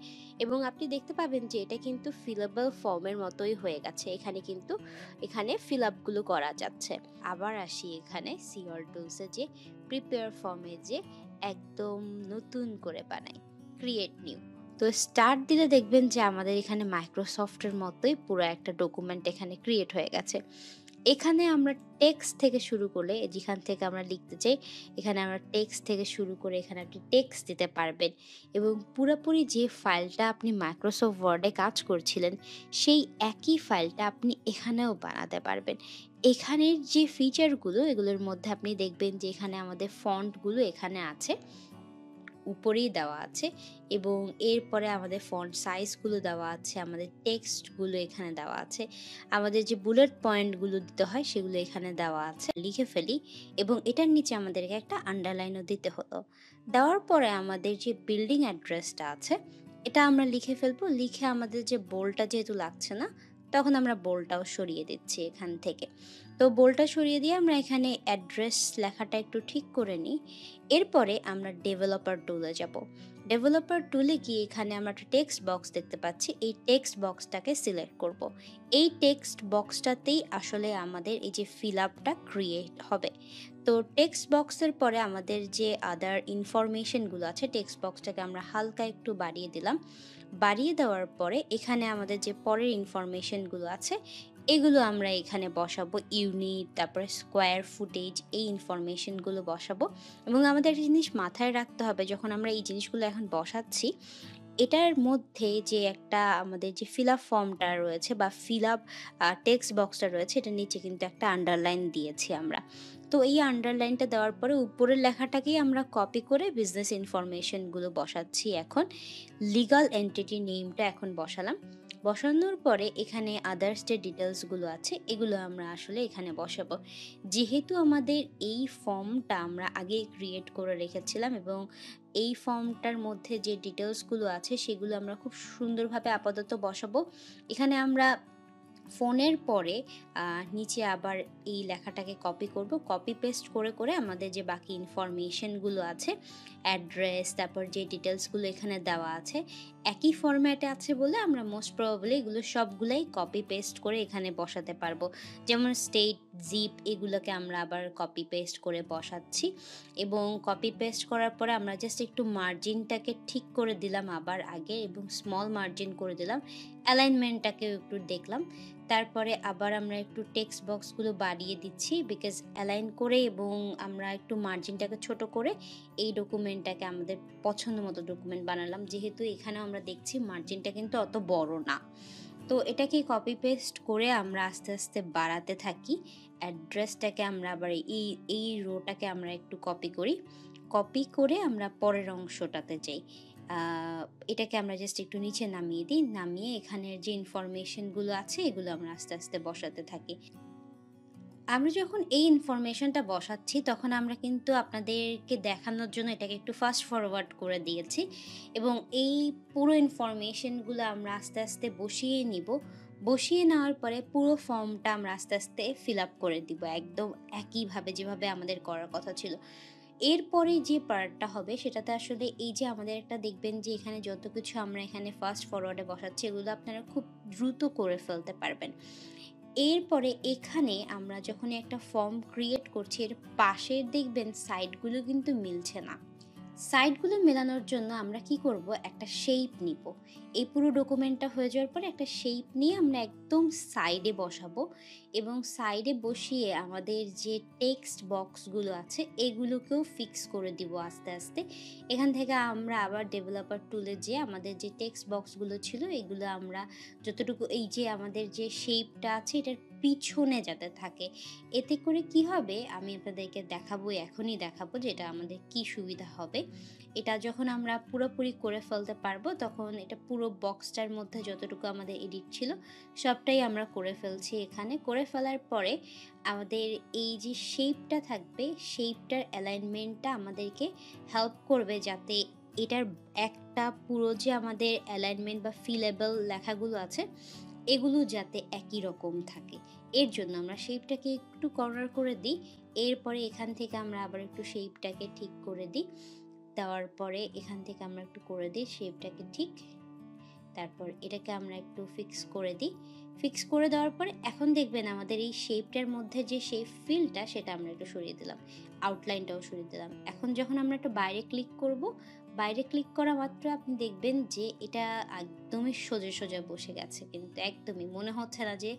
এবং আপনি দেখতে পাবেন যে এটা কিন্তু ফিলেবল ফর্মের মতোই হয়ে গেছে। এখানে ফিল আপগুলো করা যাচ্ছে। আবার আসি এখানে সি অল টুলসে যে প্রিপেয়ার ফর্মে যে একদম নতুন করে বানাই, ক্রিয়েট নিউ। তো স্টার্ট দিলে দেখবেন যে আমাদের এখানে মাইক্রোসফটের মতোই পুরো একটা ডকুমেন্ট এখানে ক্রিয়েট হয়ে গেছে। এখানে আমরা টেক্সট থেকে শুরু করলে, যেখান থেকে আমরা লিখতে চাই, এখানে আমরা টেক্সট থেকে শুরু করে এখানে আপনি টেক্সট দিতে পারবেন এবং পুরোপুরি যে ফাইলটা আপনি মাইক্রোসফট ওয়ার্ডে কাজ করছিলেন, সেই একই ফাইলটা আপনি এখানেও বানাতে পারবেন। এখানের যে ফিচারগুলো, এগুলোর মধ্যে আপনি দেখবেন যে এখানে আমাদের ফন্টগুলো এখানে আছে, উপরেই দেওয়া আছে এবং এরপরে আমাদের ফন্ট সাইজগুলো দেওয়া আছে, আমাদের টেক্সটগুলো এখানে দেওয়া আছে, আমাদের যে বুলেট পয়েন্টগুলো দিতে হয় সেগুলো এখানে দেওয়া আছে। লিখে ফেলি এবং এটার নিচে আমাদেরকে একটা আন্ডারলাইনও দিতে হলো। দেওয়ার পরে আমাদের যে বিল্ডিং অ্যাড্রেসটা আছে এটা আমরা লিখে ফেলবো। লিখে আমাদের যে বোল্ডটা যেহেতু লাগছে না, তখন আমরা বোল্ডটাও সরিয়ে দিচ্ছি এখান থেকে। তো বোল্ডটা সরিয়ে দিয়ে আমরা এখানে অ্যাড্রেস লেখাটা একটু ঠিক করে নিই। এরপরে আমরা ডেভেলপার টুলে যাব। ডেভেলপার টুলে গিয়ে এখানে আমরা একটা টেক্সট বক্স দেখতে পাচ্ছি। এই টেক্সট বক্সটাকে সিলেক্ট করব। এই টেক্সট বক্সটাতেই আসলে আমাদের এই যে ফিল আপটা ক্রিয়েট হবে। তো টেক্সট বক্সের পরে আমাদের যে আদার ইনফরমেশনগুলো আছে, টেক্সট বক্সটাকে আমরা হালকা একটু বাড়িয়ে দিলাম। বাড়িয়ে দেওয়ার পরে এখানে আমাদের যে পরের ইনফরমেশনগুলো আছে এগুলো আমরা এখানে বসাবো। ইউনিট, তারপরে স্কোয়ার ফুটেজ, এই ইনফরমেশনগুলো বসাবো। এবং আমাদের একটা জিনিস মাথায় রাখতে হবে, যখন আমরা এই জিনিসগুলো এখন বসাচ্ছি, এটার মধ্যে যে একটা আমাদের যে ফিল আপ ফর্মটা রয়েছে বা ফিল আপ টেক্সট বক্সটা রয়েছে, এটার নিচে কিন্তু একটা আন্ডারলাইন দিয়েছি আমরা। তো এই আন্ডারলাইনটা দেওয়ার পরে উপরের লেখাটাকেই আমরা কপি করে বিজনেস ইনফরমেশনগুলো বসাচ্ছি এখন। লিগাল এন্টিটি নেমটা এখন বসালাম। বসানোর পরে এখানে আদার্স যে ডিটেলসগুলো আছে এগুলো আমরা আসলে এখানে বসাবো। যেহেতু আমাদের এই ফর্মটা আমরা আগে ক্রিয়েট করে রেখেছিলাম এবং এই ফর্মটার মধ্যে যে ডিটেলসগুলো আছে সেগুলো আমরা খুব সুন্দরভাবে আপাতত বসাবো। এখানে আমরা ফোনের পরে নিচে আবার এই লেখাটাকে কপি করব। কপি পেস্ট করে করে আমাদের যে বাকি ইনফরমেশনগুলো আছে, অ্যাড্রেস, তারপর যে ডিটেলসগুলো এখানে দেওয়া আছে, একই ফরম্যাটে আছে বলে আমরা মোস্ট প্রবাবলি এগুলো সবগুলাই কপি পেস্ট করে এখানে বসাতে পারবো। যেমন স্টেট, জিপ, এগুলোকে আমরা আবার কপি পেস্ট করে বসাচ্ছি এবং কপি পেস্ট করার পরে আমরা জাস্ট একটু মার্জিনটাকে ঠিক করে দিলাম আবার আগে এবং স্মল মার্জিন করে দিলাম। অ্যালাইনমেন্টটাকেও একটু দেখলাম। তারপরে আবার আমরা একটু টেক্সট বক্সগুলো বাড়িয়ে দিচ্ছি বিকজ অ্যালাইন করে এবং আমরা একটু মার্জিনটাকে ছোট করে এই ডকুমেন্টটাকে আমাদের পছন্দ মতো ডকুমেন্ট বানালাম। যেহেতু এখানে আমরা দেখছি মার্জিনটা কিন্তু অত বড় না, তো এটাকে কপি পেস্ট করে আমরা আস্তে আস্তে বাড়াতে থাকি। অ্যাড্রেসটাকে আমরা আবার এই এই রোটাকে আমরা একটু কপি করি। কপি করে আমরা পরের অংশটাতে যাই। এটাকে আমরা জাস্ট একটু নিচে নামিয়ে দিই। নামিয়ে এখানের যে ইনফরমেশনগুলো আছে এগুলো আমরা আস্তে আস্তে বসাতে থাকি। আমরা যখন এই ইনফরমেশনটা বসাচ্ছি তখন আমরা কিন্তু আপনাদেরকে দেখানোর জন্য এটাকে একটু ফাস্ট ফরওয়ার্ড করে দিয়েছি এবং এই পুরো ইনফরমেশনগুলো আমরা আস্তে আস্তে বসিয়ে নিব। বসিয়ে নেওয়ার পরে পুরো ফর্মটা আমরা আস্তে আস্তে ফিল আপ করে দিব একদম একইভাবে যেভাবে আমাদের করার কথা ছিল। এরপরে যে পার্টটা হবে সেটাতে আসলে এই যে আমাদের একটা দেখবেন যে এখানে যত কিছু আমরা এখানে ফাস্ট ফরওয়ার্ডে বসাচ্ছি এগুলো আপনারা খুব দ্রুত করে ফেলতে পারবেন। এরপরে এখানে আমরা যখন একটা ফর্ম ক্রিয়েট করছি এর পাশের দেখবেন সাইডগুলো কিন্তু মিলছে না। সাইডগুলো মেলানোর জন্য আমরা কি করব, একটা শেপ নিব। এই পুরো ডকুমেন্টটা হয়ে যাওয়ার পরে একটা শেপ নিয়ে আমরা একদম সাইডে বসাবো এবং সাইডে বসিয়ে আমাদের যে টেক্সট বক্সগুলো আছে এগুলোকেও ফিক্স করে দিব আস্তে আস্তে। এখান থেকে আমরা আবার ডেভেলপার টুলে যেয়ে আমাদের যে টেক্সট বক্সগুলো ছিল এগুলো আমরা যতটুকু এই যে আমাদের যে শেপটা আছে এটার পিছনে যাতে থাকে। এতে করে কি হবে আমি আপনাদেরকে দেখাবো, এখনই দেখাবো যে এটা আমাদের কি সুবিধা হবে। এটা যখন আমরা পুরোপুরি করে ফেলতে পারবো তখন এটা পুরো বক্সটার মধ্যে যতটুকু আমাদের এডিট ছিল সবটাই আমরা করে ফেলছি। এখানে করে ফেলার পরে আমাদের এই যে শেপটা থাকবে শেপটার অ্যালাইনমেন্টটা আমাদেরকে হেল্প করবে যাতে এটার একটা পুরো যে আমাদের অ্যালাইনমেন্ট বা ফিলেবল লেখাগুলো আছে এগুলো যাতে একই রকম থাকে। এর জন্য আমরা শেপটাকে একটু কর্নার করে দিই। এরপরে এখান থেকে আমরা আবার একটু শেপটাকে ঠিক করে দিই। দেওয়ার পরে এখান থেকে আমরা একটু করে দিই শেপটাকে ঠিক। তারপর এটাকে আমরা একটু ফিক্স করে দিই। ফিক্স করে দেওয়ার পরে এখন দেখবেন আমাদের এই শেপটার মধ্যে যে শেপ ফিলটা সেটা আমরা একটু সরিয়ে দিলাম। আউটলাইনটাও সরিয়ে দিলাম। এখন যখন আমরা একটু বাইরে ক্লিক করব, বাইরে ক্লিক করা মাত্র আপনি দেখবেন যে এটা একদমই সোজা, সোজা বসে গেছে, কিন্তু একদমই মনে হচ্ছে না যে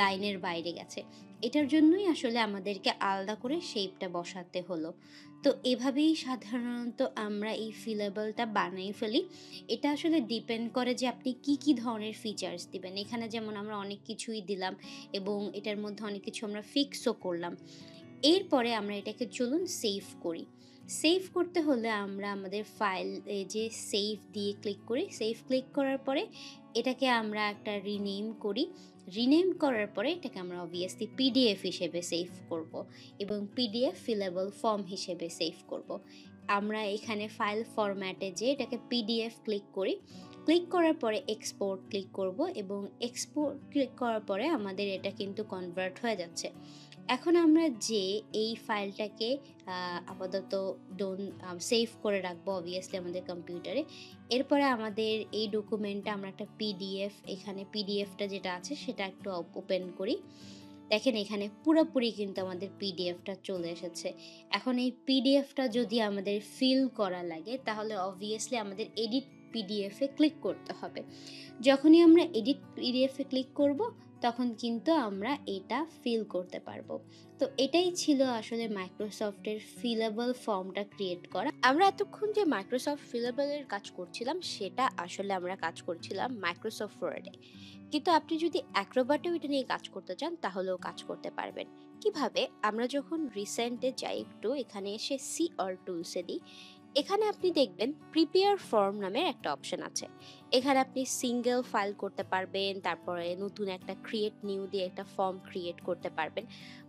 লাইনের বাইরে গেছে। এটার জন্যই আসলে আমাদেরকে আলাদা করে শেপটা বসাতে হলো। তো এভাবেই সাধারণত আমরা এই ফিলেবলটা বানাই ফেলি। এটা আসলে ডিপেন্ড করে যে আপনি কি ধরনের ফিচার্স দিবেন। এখানে যেমন আমরা অনেক কিছুই দিলাম এবং এটার মধ্যে অনেক কিছু আমরা ফিক্সও করলাম। এরপরে আমরা এটাকে চলুন সেভ করি। সেভ করতে হলে আমরা আমাদের ফাইল যে সেভ দিয়ে ক্লিক করি। সেভ ক্লিক করার পরে এটাকে আমরা একটা রিনেম করি। রিনেম করার পরে এটাকে আমরা অবভিয়াসলি পিডিএফ হিসেবে সেভ করব এবং পিডিএফ ফিলেবল ফর্ম হিসেবে সেভ করব। আমরা এখানে ফাইল ফরম্যাটে যেয়ে এটাকে পিডিএফ ক্লিক করি। ক্লিক করার পরে এক্সপোর্ট ক্লিক করব এবং এক্সপোর্ট ক্লিক করার পরে আমাদের এটা কিন্তু কনভার্ট হয়ে যাচ্ছে। এখন আমরা যে এই ফাইলটাকে আপাতত সেভ করে রাখবো অবভিয়াসলি আমাদের কম্পিউটারে। এরপরে আমাদের এই ডকুমেন্টটা আমরা একটা পিডিএফ, এখানে পিডিএফটা যেটা আছে সেটা একটু ওপেন করি। দেখেন এখানে পুরোপুরি কিন্তু আমাদের পিডিএফটা চলে এসেছে। এখন এই পিডিএফটা যদি আমাদের ফিল করা লাগে তাহলে অবভিয়াসলি আমাদের এডিট পিডিএফে ক্লিক করতে হবে। যখনই আমরা এডিট পিডিএফে ক্লিক করব তখন কিন্তু আমরা এটা ফিল করতে পারবো। তো এটাই ছিল আসলে মাইক্রোসফটের ফিলেবল ফর্মটা ক্রিয়েট করা। আমরা এতক্ষণ যে মাইক্রোসফট ফিলেবলের কাজ করছিলাম সেটা আসলে আমরা কাজ করছিলাম মাইক্রোসফট ওয়ার্ডে, কিন্তু আপনি যদি অ্যাক্রোবাটেও এটা নিয়ে কাজ করতে চান তাহলেও কাজ করতে পারবেন। কিভাবে? আমরা যখন রিসেন্টে যাই একটু, এখানে এসে সি অল টুলসে দিই, এখানে আপনি দেখবেন প্রিপেয়ার ফর্ম নামের একটা অপশন আছে। এখানে আপনি সিঙ্গেল ফাইল করতে পারবেন, তারপরে নতুন একটা ক্রিয়েট নিউ দিয়ে একটা ফর্ম ক্রিয়েট করতে পারবেন,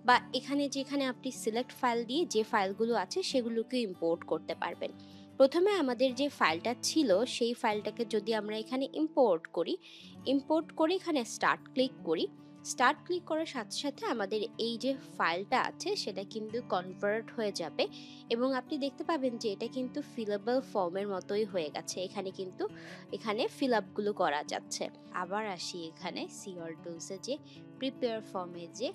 বা এখানে যেখানে আপনি সিলেক্ট ফাইল দিয়ে যে ফাইলগুলো আছে সেগুলোকে ইম্পোর্ট করতে পারবেন। প্রথমে আমাদের যে ফাইলটা ছিল সেই ফাইলটাকে যদি আমরা এখানে ইম্পোর্ট করি, ইম্পোর্ট করে এখানে স্টার্ট ক্লিক করি, স্টার্ট ক্লিক করার সাথে সাথে আমাদের এই যে ফাইলটা আছে সেটা কিন্তু কনভার্ট হয়ে যাবে এবং আপনি দেখতে পাবেন যে এটা কিন্তু ফিলেবল ফর্মের মতোই হয়ে গেছে। এখানে ফিল আপগুলো করা যাচ্ছে। আবার আসি এখানে সিওল টুলসে, যে প্রিপেয়ার ফর্মে যে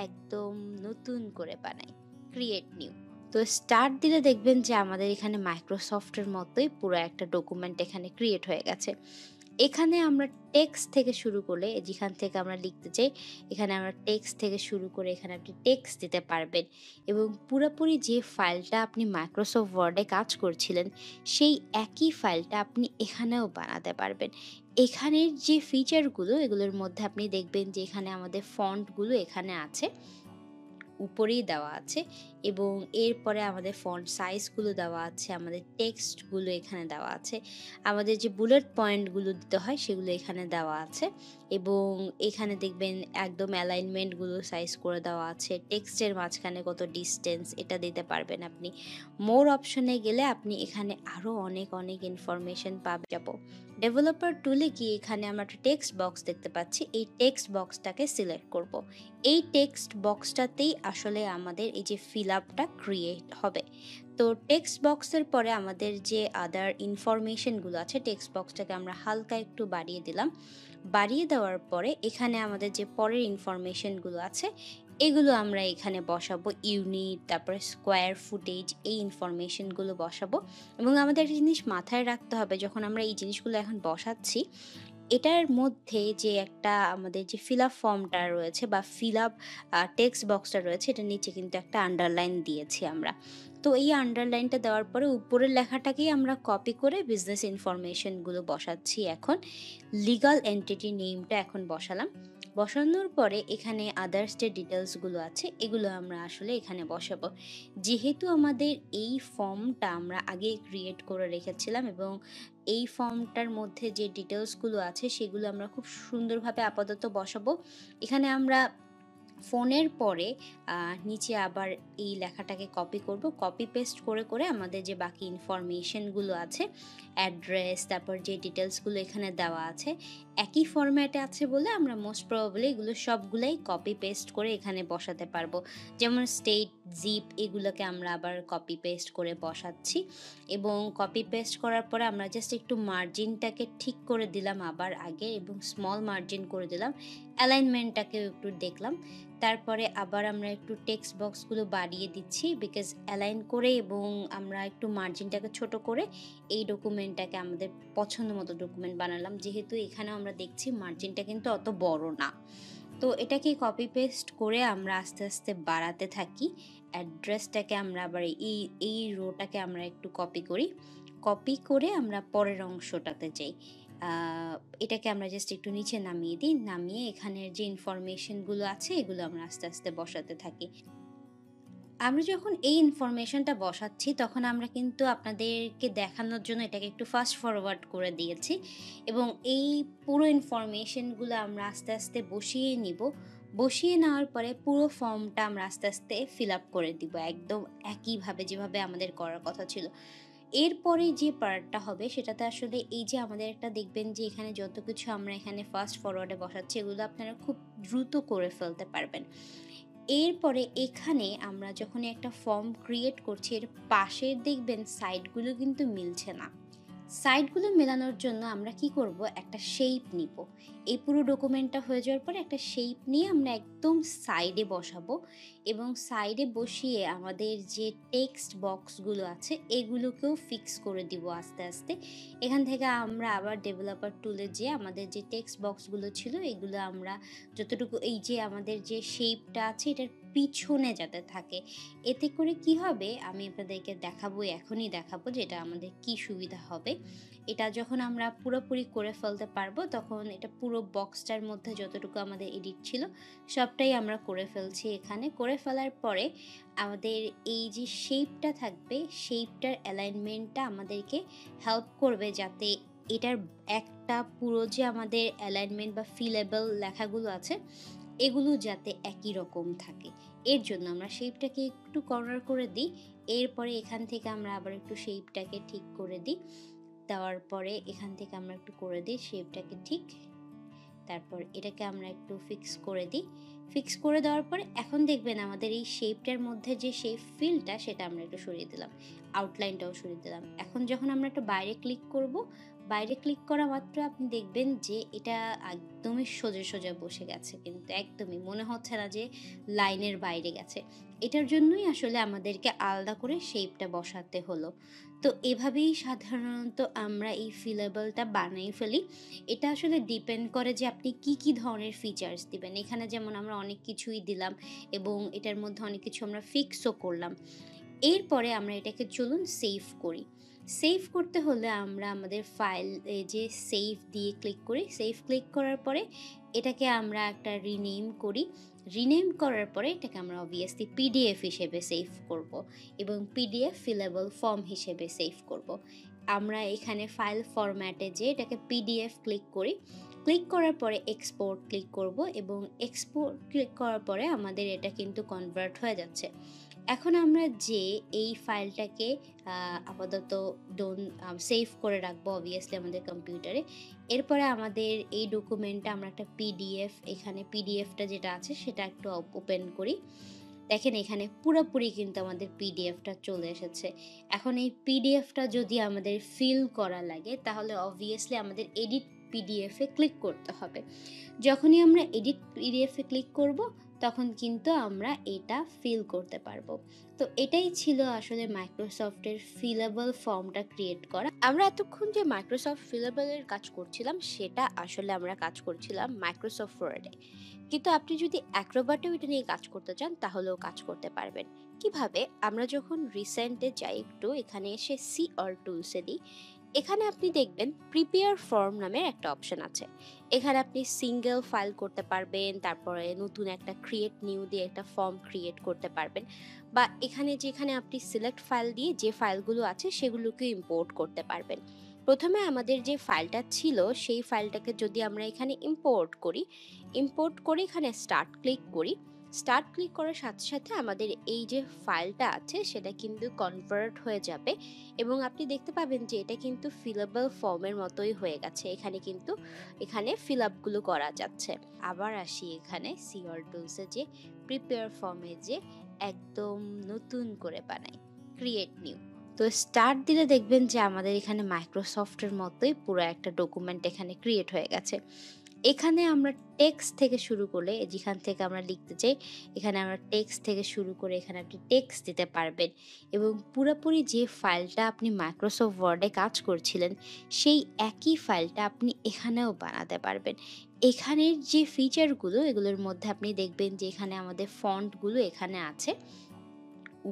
একদম নতুন করে বানাই, ক্রিয়েট নিউ। তো স্টার্ট দিলে দেখবেন যে আমাদের এখানে মাইক্রোসফটের মতোই পুরো একটা ডকুমেন্ট এখানে ক্রিয়েট হয়ে গেছে। এখানে আমরা টেক্সট থেকে শুরু করলে, যেখান থেকে আমরা লিখতে চাই এখানে আমরা টেক্সট থেকে শুরু করে এখানে আপনি টেক্সট দিতে পারবেন এবং পুরোপুরি যে ফাইলটা আপনি মাইক্রোসফট ওয়ার্ডে কাজ করছিলেন সেই একই ফাইলটা আপনি এখানেও বানাতে পারবেন। এখানের যে ফিচারগুলো এগুলোর মধ্যে আপনি দেখবেন যে এখানে আমাদের ফন্টগুলো এখানে আছে, উপরেই দেওয়া আছে এবং এরপরে আমাদের ফন্ট সাইজগুলো দেওয়া আছে, আমাদের টেক্সটগুলো এখানে দেওয়া আছে, আমাদের যে বুলেট পয়েন্টগুলো দিতে হয় সেগুলো এখানে দেওয়া আছে এবং এখানে দেখবেন একদম অ্যালাইনমেন্টগুলো সাইজ করে দেওয়া আছে, টেক্সটের মাঝখানে কত ডিস্টেন্স এটা দিতে পারবেন আপনি। মোর অপশনে গেলে আপনি এখানে আরও অনেক অনেক ইনফরমেশন যাব। ডেভেলপার টুলে গিয়ে এখানে আমরা একটা টেক্সট বক্স দেখতে পাচ্ছি, এই টেক্সট বক্সটাকে সিলেক্ট করব। এই টেক্সট বক্সটাতেই আসলে আমাদের এই যে ফিল আপটা ক্রিয়েট হবে। তো টেক্সট বক্সের পরে আমাদের যে আদার ইনফরমেশনগুলো আছে, টেক্সট বক্সটাকে আমরা হালকা একটু বাড়িয়ে দিলাম। বাড়িয়ে দেওয়ার পরে এখানে আমাদের যে পরের ইনফরমেশনগুলো আছে এগুলো আমরা এখানে বসাবো, ইউনিট, তারপরে স্কোয়ার ফুটেজ, এই ইনফরমেশনগুলো বসাবো। এবং আমাদের একটা জিনিস মাথায় রাখতে হবে, যখন আমরা এই জিনিসগুলো এখন বসাচ্ছি এটার মধ্যে যে একটা আমাদের যে ফিল আপ ফর্মটা রয়েছে বা ফিল আপ টেক্সট বক্সটা রয়েছে এটার নিচে কিন্তু একটা আন্ডারলাইন দিয়েছি আমরা। তো এই আন্ডারলাইনটা দেওয়ার পরে উপরের লেখাটাকেই আমরা কপি করে বিজনেস ইনফরমেশনগুলো বসাচ্ছি। এখন লিগাল এন্টিটি নেমটা এখন বসালাম। বসানোর পরে এখানে আদার্স যে ডিটেলসগুলো আছে এগুলো আমরা আসলে এখানে বসাবো। যেহেতু আমাদের এই ফর্মটা আমরা আগে ক্রিয়েট করে রেখেছিলাম এবং এই ফর্মটার মধ্যে যে ডিটেলসগুলো আছে সেগুলো আমরা খুব সুন্দরভাবে আপাতত বসাবো। এখানে আমরা ফোনের পরে নিচে আবার এই লেখাটাকে কপি করব। কপি পেস্ট করে, করে আমাদের যে বাকি ইনফরমেশনগুলো আছে, অ্যাড্রেস, তারপর যে ডিটেইলসগুলো এখানে দেওয়া আছে, একই ফরম্যাটে আছে বলে আমরা মোস্ট প্রবাবলি এগুলো সবগুলাই কপি পেস্ট করে এখানে বসাতে পারবো। যেমন স্টেট, জিপ এগুলোকে আমরা আবার কপি পেস্ট করে বসাচ্ছি এবং কপি পেস্ট করার পরে আমরা জাস্ট একটু মার্জিনটাকে ঠিক করে দিলাম আবার আগে এবং স্মল মার্জিন করে দিলাম। অ্যালাইনমেন্টটাকেও একটু দেখলাম। তারপরে আবার আমরা একটু টেক্সট বক্সগুলো বাড়িয়ে দিচ্ছি বিকজ অ্যালাইন করে এবং আমরা একটু মার্জিনটাকে ছোট করে এই ডকুমেন্টটাকে আমাদের পছন্দ মতো ডকুমেন্ট বানালাম। যেহেতু এখানেও আমরা দেখছি মার্জিনটা কিন্তু অত বড় না। তো এটাকে কপি পেস্ট করে আমরা আস্তে, আস্তে বাড়াতে থাকি। অ্যাড্রেসটাকে আমরা আবার এই রোটাকে আমরা একটু কপি করি। কপি করে আমরা পরের অংশটাতে যাই। আ এটাকে আমরা জাস্ট একটু নিচে নামিয়ে দিই। নামিয়ে এখানের যে ইনফরমেশনগুলো আছে এগুলো আমরা আস্তে, আস্তে বসাতে থাকি। আমরা যখন এই ইনফরমেশনটা বসাচ্ছি তখন আমরা কিন্তু আপনাদেরকে দেখানোর জন্য এটাকে একটু ফাস্ট ফরওয়ার্ড করে দিয়েছি এবং এই পুরো ইনফরমেশনগুলো আমরা আস্তে, আস্তে বসিয়ে নিব। বসিয়ে নেওয়ার পরে পুরো ফর্মটা আমরা আস্তে, আস্তে ফিল আপ করে দিব একদম একইভাবে যেভাবে আমাদের করার কথা ছিল। এরপরে যে পার্টটা হবে সেটাতে আসলে এই যে আমাদের একটা দেখবেন যে এখানে যত কিছু আমরা এখানে ফাস্ট ফরওয়ার্ডে বসাচ্ছি এগুলো আপনারা খুব দ্রুত করে ফেলতে পারবেন। এরপরে এখানে আমরা যখন একটা ফর্ম ক্রিয়েট করছি এর পাশের দেখবেন সাইডগুলো কিন্তু মিলছে না। সাইডগুলো মেলানোর জন্য আমরা কি করব, একটা শেপ নিব। এই পুরো ডকুমেন্টটা হয়ে যাওয়ার পরে একটা শেপ নিয়ে আমরা একদম সাইডে বসাবো এবং সাইডে বসিয়ে আমাদের যে টেক্সট বক্সগুলো আছে এগুলোকেও ফিক্স করে দিব আস্তে আস্তে। এখান থেকে আমরা আবার ডেভেলপার টুলে যেয়ে আমাদের যে টেক্সট বক্সগুলো ছিল এগুলো আমরা যতটুকু এই যে আমাদের যে শেপটা আছে এটার পিছনে যাতে থাকে। এতে করে কি হবে আমি আপনাদেরকে দেখাবো, এখনই দেখাবো যে এটা আমাদের কি সুবিধা হবে। এটা যখন আমরা পুরোপুরি করে ফেলতে পারবো তখন এটা পুরো বক্সটার মধ্যে যতটুকু আমাদের এডিট ছিল সবটাই আমরা করে ফেলছি এখানে। করে ফেলার পরে আমাদের এই যে শেপটা থাকবে শেপটার অ্যালাইনমেন্টটা আমাদেরকে হেল্প করবে যাতে এটার একটা পুরো যে আমাদের অ্যালাইনমেন্ট বা ফিলেবল লেখাগুলো আছে এগুলো যাতে একই রকম থাকে। এর জন্য আমরা শেপটাকে একটু কর্নার করে দিই। এরপরে এখান থেকে আমরা আবার একটু শেপটাকে ঠিক করে দিই। দেওয়ার পরে এখান থেকে আমরা একটু করে দিই শেপটাকে ঠিক। তারপর এটাকে আমরা একটু ফিক্স করে দিই। ফিক্স করে দেওয়ার পরে এখন দেখবেন আমাদের এই শেপটার মধ্যে যে শেপ ফিলটা সেটা আমরা একটু সরিয়ে দিলাম। আউটলাইনটাও সরিয়ে দিলাম। এখন যখন আমরা একটু বাইরে ক্লিক করব, বাইরে ক্লিক করা মাত্র আপনি দেখবেন যে এটা একদমই সোজা, সোজা বসে গেছে কিন্তু একদমই মনে হচ্ছে না যে লাইনের বাইরে গেছে। এটার জন্যই আসলে আমাদেরকে আলাদা করে শেপটা বসাতে হলো। তো এভাবেই সাধারণত আমরা এই ফিলেবলটা বানিয়ে ফেলি। এটা আসলে ডিপেন্ড করে যে আপনি কি, কি ধরনের ফিচার্স দিবেন। এখানে যেমন আমরা অনেক কিছুই দিলাম এবং এটার মধ্যে অনেক কিছু আমরা ফিক্সও করলাম। এরপরে আমরা এটাকে চলুন সেভ করি। সেভ করতে হলে আমরা আমাদের ফাইল যে সেভ দিয়ে ক্লিক করি। সেভ ক্লিক করার পরে এটাকে আমরা একটা রিনেম করি। রিনেম করার পরে এটাকে আমরা অবভিয়াসলি পিডিএফ হিসেবে সেভ করব এবং পিডিএফ ফিলেবল ফর্ম হিসেবে সেভ করব। আমরা এখানে ফাইল ফরম্যাটে যেয়ে এটাকে পিডিএফ ক্লিক করি। ক্লিক করার পরে এক্সপোর্ট ক্লিক করব এবং এক্সপোর্ট ক্লিক করার পরে আমাদের এটা কিন্তু কনভার্ট হয়ে যাচ্ছে। এখন আমরা যে এই ফাইলটাকে আপাতত সেভ করে রাখবো অবভিয়াসলি আমাদের কম্পিউটারে। এরপরে আমাদের এই ডকুমেন্টটা আমরা একটা পিডিএফ এখানে পিডিএফটা যেটা আছে সেটা একটু ওপেন করি। দেখেন এখানে পুরোপুরি কিন্তু আমাদের পিডিএফটা চলে এসেছে। এখন এই পিডিএফটা যদি আমাদের ফিল করা লাগে তাহলে অবভিয়াসলি আমাদের এডিট পিডিএফে ক্লিক করতে হবে। যখনই আমরা এডিট পিডিএফে ক্লিক করব তখন কিন্তু আমরা এটা ফিল করতে পারবো। তো এটাই ছিল আসলে মাইক্রোসফটের ফিলেবল ফর্মটা ক্রিয়েট করা। আমরা এতক্ষণ যে মাইক্রোসফট ফিলেবলের কাজ করছিলাম সেটা আসলে আমরা কাজ করছিলাম মাইক্রোসফট ওয়ার্ডে। কিন্তু আপনি যদি অ্যাক্রোবাটেও এটা নিয়ে কাজ করতে চান তাহলেও কাজ করতে পারবেন। কিভাবে? আমরা যখন রিসেন্টে যাই একটু এখানে এসে সি অল টুলসে দিই, এখানে আপনি দেখবেন প্রিপেয়ার ফর্ম নামের একটা অপশন আছে। এখানে আপনি সিঙ্গেল ফাইল করতে পারবেন, তারপরে নতুন একটা ক্রিয়েট নিউ দিয়ে একটা ফর্ম ক্রিয়েট করতে পারবেন, বা এখানে যেখানে আপনি সিলেক্ট ফাইল দিয়ে যে ফাইলগুলো আছে সেগুলোকে ইম্পোর্ট করতে পারবেন। প্রথমে আমাদের যে ফাইলটা ছিল সেই ফাইলটাকে যদি আমরা এখানে ইম্পোর্ট করি, ইম্পোর্ট করে এখানে স্টার্ট ক্লিক করি, স্টার্ট ক্লিক করার সাথে সাথে আমাদের এই যে ফাইলটা আছে সেটা কিন্তু কনভার্ট হয়ে যাবে এবং আপনি দেখতে পাবেন যে এটা কিন্তু ফিলেবল ফর্মের মতোই হয়ে গেছে। এখানে ফিল আপগুলো করা যাচ্ছে। আবার আসি এখানে সি অল টুলসে, যে প্রিপেয়ার ফর্মে যে একদম নতুন করে বানাই, ক্রিয়েট নিউ। তো স্টার্ট দিলে দেখবেন যে আমাদের এখানে মাইক্রোসফটের মতোই পুরো একটা ডকুমেন্ট এখানে ক্রিয়েট হয়ে গেছে। এখানে আমরা টেক্সট থেকে শুরু করলে, যেখান থেকে আমরা লিখতে চাই, এখানে আমরা টেক্সট থেকে শুরু করে এখানে আপনি টেক্সট দিতে পারবেন এবং পুরোপুরি যে ফাইলটা আপনি মাইক্রোসফট ওয়ার্ডে কাজ করছিলেন সেই একই ফাইলটা আপনি এখানেও বানাতে পারবেন। এখানের যে ফিচারগুলো, এগুলোর মধ্যে আপনি দেখবেন যে এখানে আমাদের ফন্টগুলো এখানে আছে,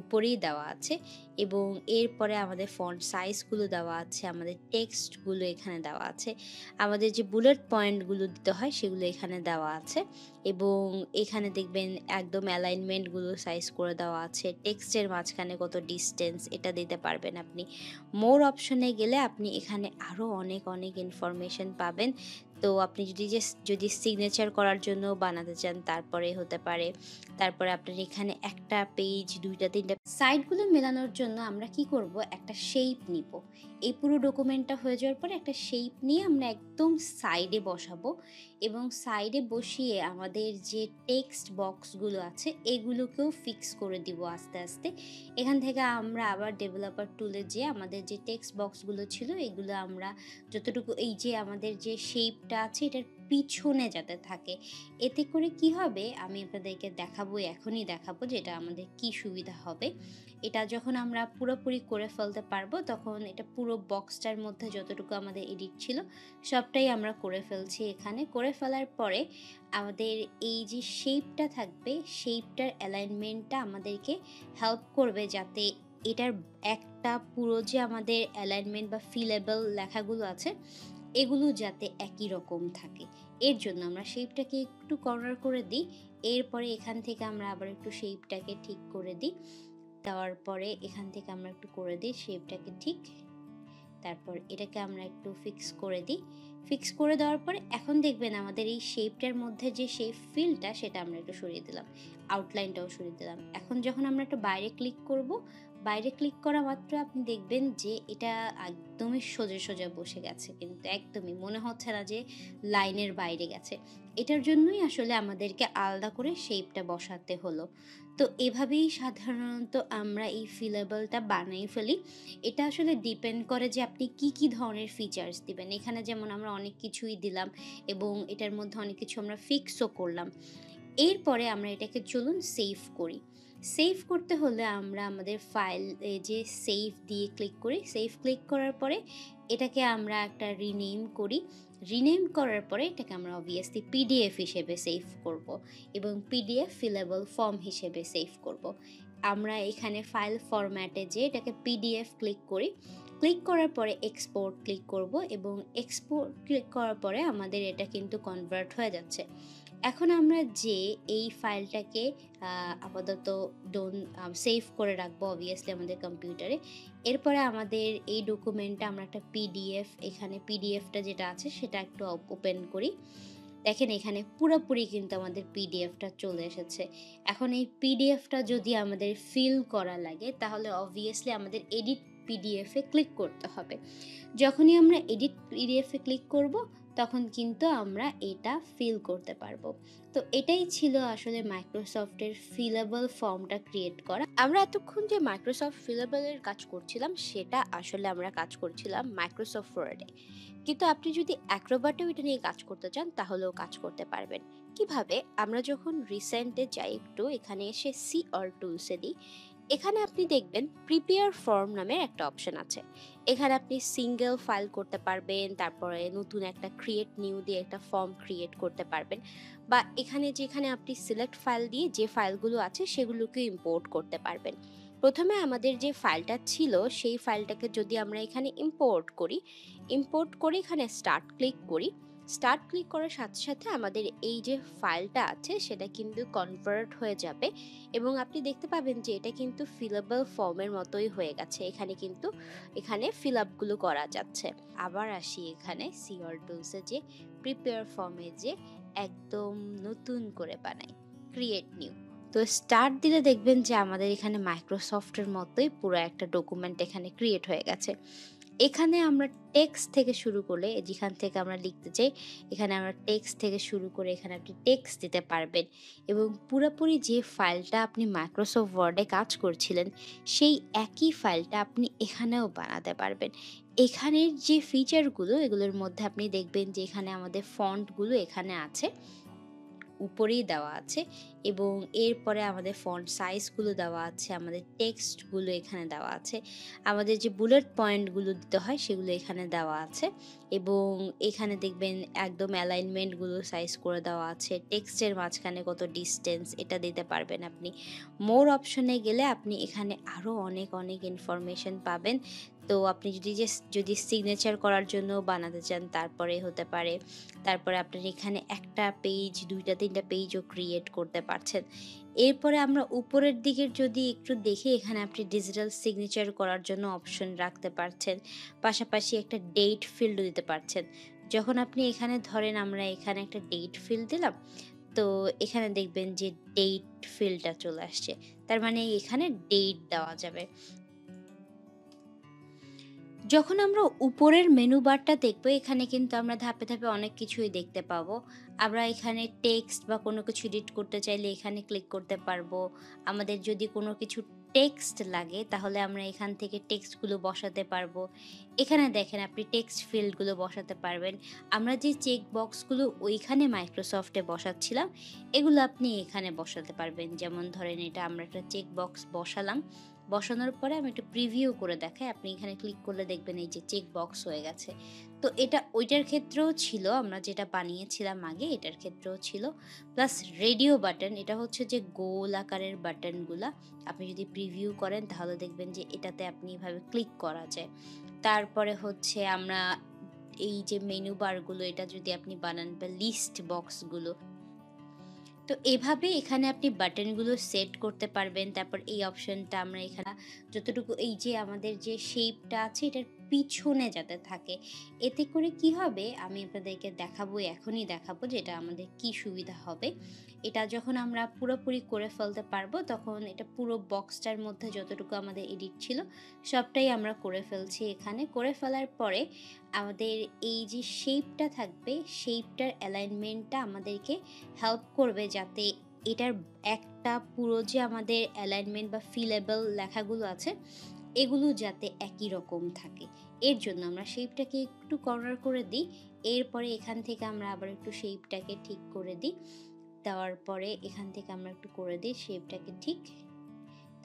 উপরেই দেওয়া আছে এবং এরপরে আমাদের ফন্ট সাইজগুলো দেওয়া আছে, আমাদের টেক্সটগুলো এখানে দেওয়া আছে, আমাদের যে বুলেট পয়েন্টগুলো দিতে হয় সেগুলো এখানে দেওয়া আছে এবং এখানে দেখবেন একদম অ্যালাইনমেন্টগুলো সাইজ করে দেওয়া আছে। টেক্সটের মাঝখানে কত ডিস্টেন্স এটা দিতে পারবেন আপনি। মোর অপশনে গেলে আপনি এখানে আরও অনেক অনেক ইনফরমেশন পাবেন। তো আপনি যদি সিগনেচার করার জন্য বানাতে চান তারপরে হতে পারে। তারপরে আপনার এখানে একটা পেজ, ২টা ৩টা সাইডগুলো মেলানোর জন্য আমরা কি করব, একটা শেপ নিব। এই পুরো ডকুমেন্টটা হয়ে যাওয়ার পরে একটা শেপ নিয়ে আমরা একদম সাইডে বসাবো এবং সাইডে বসিয়ে আমাদের যে টেক্সট বক্সগুলো আছে এগুলোকেও ফিক্স করে দিব আস্তে আস্তে। এখান থেকে আমরা আবার ডেভেলপার টুলে যেয়ে আমাদের যে টেক্সট বক্সগুলো ছিল এগুলো আমরা যতটুকু, এই যে আমাদের যে শেপটা আছে এটার পিছনে যাতে থাকে, এতে করে কি হবে আমি আপনাদেরকে দেখাবো, এখনই দেখাবো যে এটা আমাদের কি সুবিধা হবে। এটা যখন আমরা পুরোপুরি করে ফেলতে পারবো তখন এটা পুরো বক্সটার মধ্যে যতটুকু আমাদের এডিট ছিল সবটাই আমরা করে ফেলছি। এখানে করে ফেলার পরে আমাদের এই যে শেপটা থাকবে, শেপটার অ্যালাইনমেন্টটা আমাদেরকে হেল্প করবে যাতে এটার একটা পুরো যে আমাদের অ্যালাইনমেন্ট বা ফিলেবল লেখাগুলো আছে এগুলো যাতে একই রকম থাকে। এর জন্য আমরা শেপটাকে একটু কর্নার করে দিই। এরপরে এখান থেকে আমরা আবার একটু শেপটাকে ঠিক করে দিই। দেওয়ার পরে এখান থেকে আমরা একটু করে দিই শেপটাকে ঠিক। তারপর এটাকে আমরা একটু ফিক্স করে দিই। ফিক্স করে দেওয়ার পরে এখন দেখবেন আমাদের এই শেপটার মধ্যে যে শেপ ফিলটা সেটা আমরা একটু সরিয়ে দিলাম। আউটলাইনটাও সরিয়ে দিলাম। এখন যখন আমরা একটু বাইরে ক্লিক করব, বাইরে ক্লিক করা মাত্র আপনি দেখবেন যে এটা একদমই সোজা, সোজা বসে গেছে, কিন্তু একদমই মনে হচ্ছে না যে লাইনের বাইরে গেছে। এটার জন্যই আসলে আমাদেরকে আলাদা করে শেপটা বসাতে হলো। তো এভাবেই সাধারণত আমরা এই ফিলেবলটা বানিয়ে ফেলি। এটা আসলে ডিপেন্ড করে যে আপনি কি, কি ধরনের ফিচার্স দিবেন। এখানে যেমন আমরা অনেক কিছুই দিলাম এবং এটার মধ্যে অনেক কিছু আমরা ফিক্সও করলাম। এরপরে আমরা এটাকে চলুন সেভ করি। সেভ করতে হলে আমরা আমাদের ফাইল যে সেভ দিয়ে ক্লিক করি। সেভ ক্লিক করার পরে এটাকে আমরা একটা রিনেম করি। রিনেম করার পরে এটাকে আমরা অবভিয়াসলি পিডিএফ হিসেবে সেভ করব এবং পিডিএফ ফিলেবল ফর্ম হিসেবে সেভ করব। আমরা এখানে ফাইল ফরম্যাটে যেয়ে এটাকে পিডিএফ ক্লিক করি। ক্লিক করার পরে এক্সপোর্ট ক্লিক করব এবং এক্সপোর্ট ক্লিক করার পরে আমাদের এটা কিন্তু কনভার্ট হয়ে যাচ্ছে। এখন আমরা যে এই ফাইলটাকে আপাতত সেভ করে রাখবো অবভিয়াসলি আমাদের কম্পিউটারে। এরপরে আমাদের এই ডকুমেন্টটা আমরা একটা পিডিএফ, এখানে পিডিএফটা যেটা আছে সেটা একটু ওপেন করি। দেখেন এখানে পুরোপুরি কিন্তু আমাদের পিডিএফটা চলে এসেছে। এখন এই পিডিএফটা যদি আমাদের ফিল করা লাগে তাহলে অবভিয়াসলি আমাদের এডিট পিডিএফে ক্লিক করতে হবে। যখনই আমরা এডিট পিডিএফে ক্লিক করব তখন কিন্তু আমরা এটা ফিল করতে পারবো। তো এটাই ছিল আসলে মাইক্রোসফটের ফিলেবল ফর্মটা ক্রিয়েট করা। আমরা এতক্ষণ যে মাইক্রোসফট ফিলেবলের কাজ করছিলাম সেটা আসলে আমরা কাজ করছিলাম মাইক্রোসফট ওয়ার্ডে, কিন্তু আপনি যদি অ্যাক্রোবাটেও এটা নিয়ে কাজ করতে চান তাহলেও কাজ করতে পারবেন। কিভাবে? আমরা যখন রিসেন্টে যাই একটু, এখানে এসে সি অল টুলসে দিই, এখানে আপনি দেখবেন প্রিপেয়ার ফর্ম নামের একটা অপশন আছে। এখানে আপনি সিঙ্গেল ফাইল করতে পারবেন, তারপরে নতুন একটা ক্রিয়েট নিউ দিয়ে একটা ফর্ম ক্রিয়েট করতে পারবেন, বা এখানে যেখানে আপনি সিলেক্ট ফাইল দিয়ে যে ফাইলগুলো আছে সেগুলোকে ইম্পোর্ট করতে পারবেন। প্রথমে আমাদের যে ফাইলটা ছিল সেই ফাইলটাকে যদি আমরা এখানে ইম্পোর্ট করে এখানে স্টার্ট ক্লিক করি, স্টার্ট ক্লিক করার সাথে সাথে আমাদের এই যে ফাইলটা আছে সেটা কিন্তু কনভার্ট হয়ে যাবে এবং আপনি দেখতে পাবেন যে এটা কিন্তু ফিলেবল ফর্মের মতোই হয়ে গেছে। এখানে ফিল আপগুলো করা যাচ্ছে। আবার আসি এখানে সি অল টুলসে, যে প্রিপেয়ার ফর্মে যে একদম নতুন করে বানাই, ক্রিয়েট নিউ। তো স্টার্ট দিলে দেখবেন যে আমাদের এখানে মাইক্রোসফটের মতোই পুরো একটা ডকুমেন্ট এখানে ক্রিয়েট হয়ে গেছে। এখানে আমরা টেক্সট থেকে শুরু করলে যেখান থেকে আমরা লিখতে চাই, এখানে আমরা টেক্সট থেকে শুরু করে এখানে আপনি টেক্সট দিতে পারবেন এবং পুরোপুরি যে ফাইলটা আপনি মাইক্রোসফট ওয়ার্ডে কাজ করছিলেন, সেই একই ফাইলটা আপনি এখানেও বানাতে পারবেন। এখানের যে ফিচারগুলো, এগুলোর মধ্যে আপনি দেখবেন যে এখানে আমাদের ফন্টগুলো এখানে আছে। উপরেই দেওয়া আছে এবং এরপরে আমাদের ফন্ট সাইজগুলো দেওয়া আছে, আমাদের টেক্সটগুলো এখানে দেওয়া আছে, আমাদের যে বুলেট পয়েন্টগুলো দিতে হয় সেগুলো এখানে দেওয়া আছে এবং এখানে দেখবেন একদম অ্যালাইনমেন্টগুলো সাইজ করে দেওয়া আছে। টেক্সটের মাঝখানে কত ডিস্টেন্স এটা দিতে পারবেন আপনি। মোর অপশনে গেলে আপনি এখানে আরও অনেক অনেক ইনফরমেশন পাবেন। তো আপনি যদি সিগনেচার করার জন্য বানাতে চান তারপরে হতে পারে। তারপরে আপনার এখানে একটা পেজ, ২টা ৩টা পেজও ক্রিয়েট করতে পারছেন। এরপরে আমরা উপরের দিকের যদি একটু দেখি, এখানে আপনি ডিজিটাল সিগনেচার করার জন্য অপশন রাখতে পারছেন। পাশাপাশি একটা ডেট ফিল্ডও দিতে পারছেন। যখন আপনি এখানে ধরেন আমরা এখানে একটা ডেট ফিল্ড দিলাম, তো এখানে দেখবেন যে ডেট ফিল্ডটা চলে আসছে। তার মানে এখানে ডেট দেওয়া যাবে। যখন আমরা উপরের মেনু বারটা দেখব, এখানে কিন্তু আমরা ধাপে ধাপে অনেক কিছুই দেখতে পাবো। আমরা এখানে টেক্সট বা কোনো কিছু এডিট করতে চাইলে এখানে ক্লিক করতে পারবো। আমাদের যদি কোনো কিছু টেক্সট লাগে তাহলে আমরা এখান থেকে টেক্সটগুলো বসাতে পারবো। এখানে দেখেন আপনি টেক্সট ফিল্ডগুলো বসাতে পারবেন। আমরা যে চেক বক্সগুলো ওইখানে মাইক্রোসফটে বসাচ্ছিলাম, এগুলো আপনি এখানে বসাতে পারবেন। যেমন ধরেন এটা আমরা একটা চেক বক্স বসালাম। বসানোর পরে আমি একটু প্রিভিউ করে দেখাই। আপনি এখানে ক্লিক করলে দেখবেন এই যে চেক বক্স হয়ে গেছে। তো এটা ওইটার ক্ষেত্রেও ছিল, আমরা যেটা বানিয়েছিলাম আগে এটার ক্ষেত্রেও ছিল। প্লাস রেডিও বাটন, এটা হচ্ছে যে গোল আকারের বাটনগুলা। আপনি যদি প্রিভিউ করেন তাহলে দেখবেন যে এটাতে আপনি এভাবে ক্লিক করা যায়। তারপরে হচ্ছে আমরা এই যে মেনু বারগুলো এটা যদি আপনি বানান বা লিস্ট বক্সগুলো, তো এভাবে এখানে আপনি বাটনগুলো সেট করতে পারবেন। তারপর এই অপশনটা আমরা এখানে যতটুকু এই যে আমাদের যে শেপটা আছে এটার পিছনে যাতে থাকে। এতে করে কি হবে আমি আপনাদেরকে দেখাবো, এখনই দেখাবো যে এটা আমাদের কি সুবিধা হবে। এটা যখন আমরা পুরোপুরি করে ফেলতে পারবো তখন এটা পুরো বক্সটার মধ্যে যতটুকু আমাদের এডিট ছিল সবটাই আমরা করে ফেলছি এখানে। করে ফেলার পরে আমাদের এই যে শেপটা থাকবে, শেপটার অ্যালাইনমেন্টটা আমাদেরকে হেল্প করবে যাতে এটার একটা পুরো যে আমাদের অ্যালাইনমেন্ট বা ফিলেবল লেখাগুলো আছে এগুলো যাতে একই রকম থাকে। এর জন্য আমরা শেপটাকে একটু কর্নার করে দিই। এরপরে এখান থেকে আমরা আবার একটু শেপটাকে ঠিক করে দিই। দেওয়ার পরে এখান থেকে আমরা একটু করে দিই শেপটাকে ঠিক।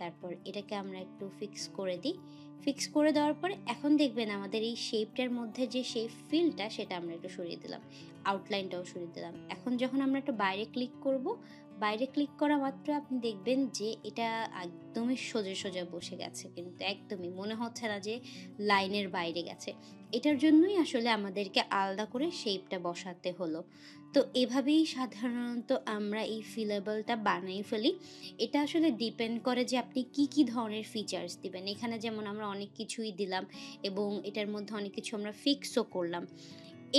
তারপর এটাকে আমরা একটু ফিক্স করে দিই। ফিক্স করে দেওয়ার পরে এখন দেখবেন আমাদের এই শেপটার মধ্যে যে শেপ ফিলটা সেটা আমরা একটু সরিয়ে দিলাম। আউটলাইনটাও সরিয়ে দিলাম। এখন যখন আমরা একটু বাইরে ক্লিক করব, বাইরে ক্লিক করা মাত্র আপনি দেখবেন যে এটা একদমই সোজা, সোজা বসে গেছে, কিন্তু একদমই মনে হচ্ছে না যে লাইনের বাইরে গেছে। এটার জন্যই আসলে আমাদেরকে আলাদা করে শেপটা বসাতে হলো। তো এভাবেই সাধারণত আমরা এই ফিলেবলটা বানিয়ে ফেলি। এটা আসলে ডিপেন্ড করে যে আপনি কি, কি ধরনের ফিচার্স দিবেন। এখানে যেমন আমরা অনেক কিছুই দিলাম এবং এটার মধ্যে অনেক কিছু আমরা ফিক্সও করলাম।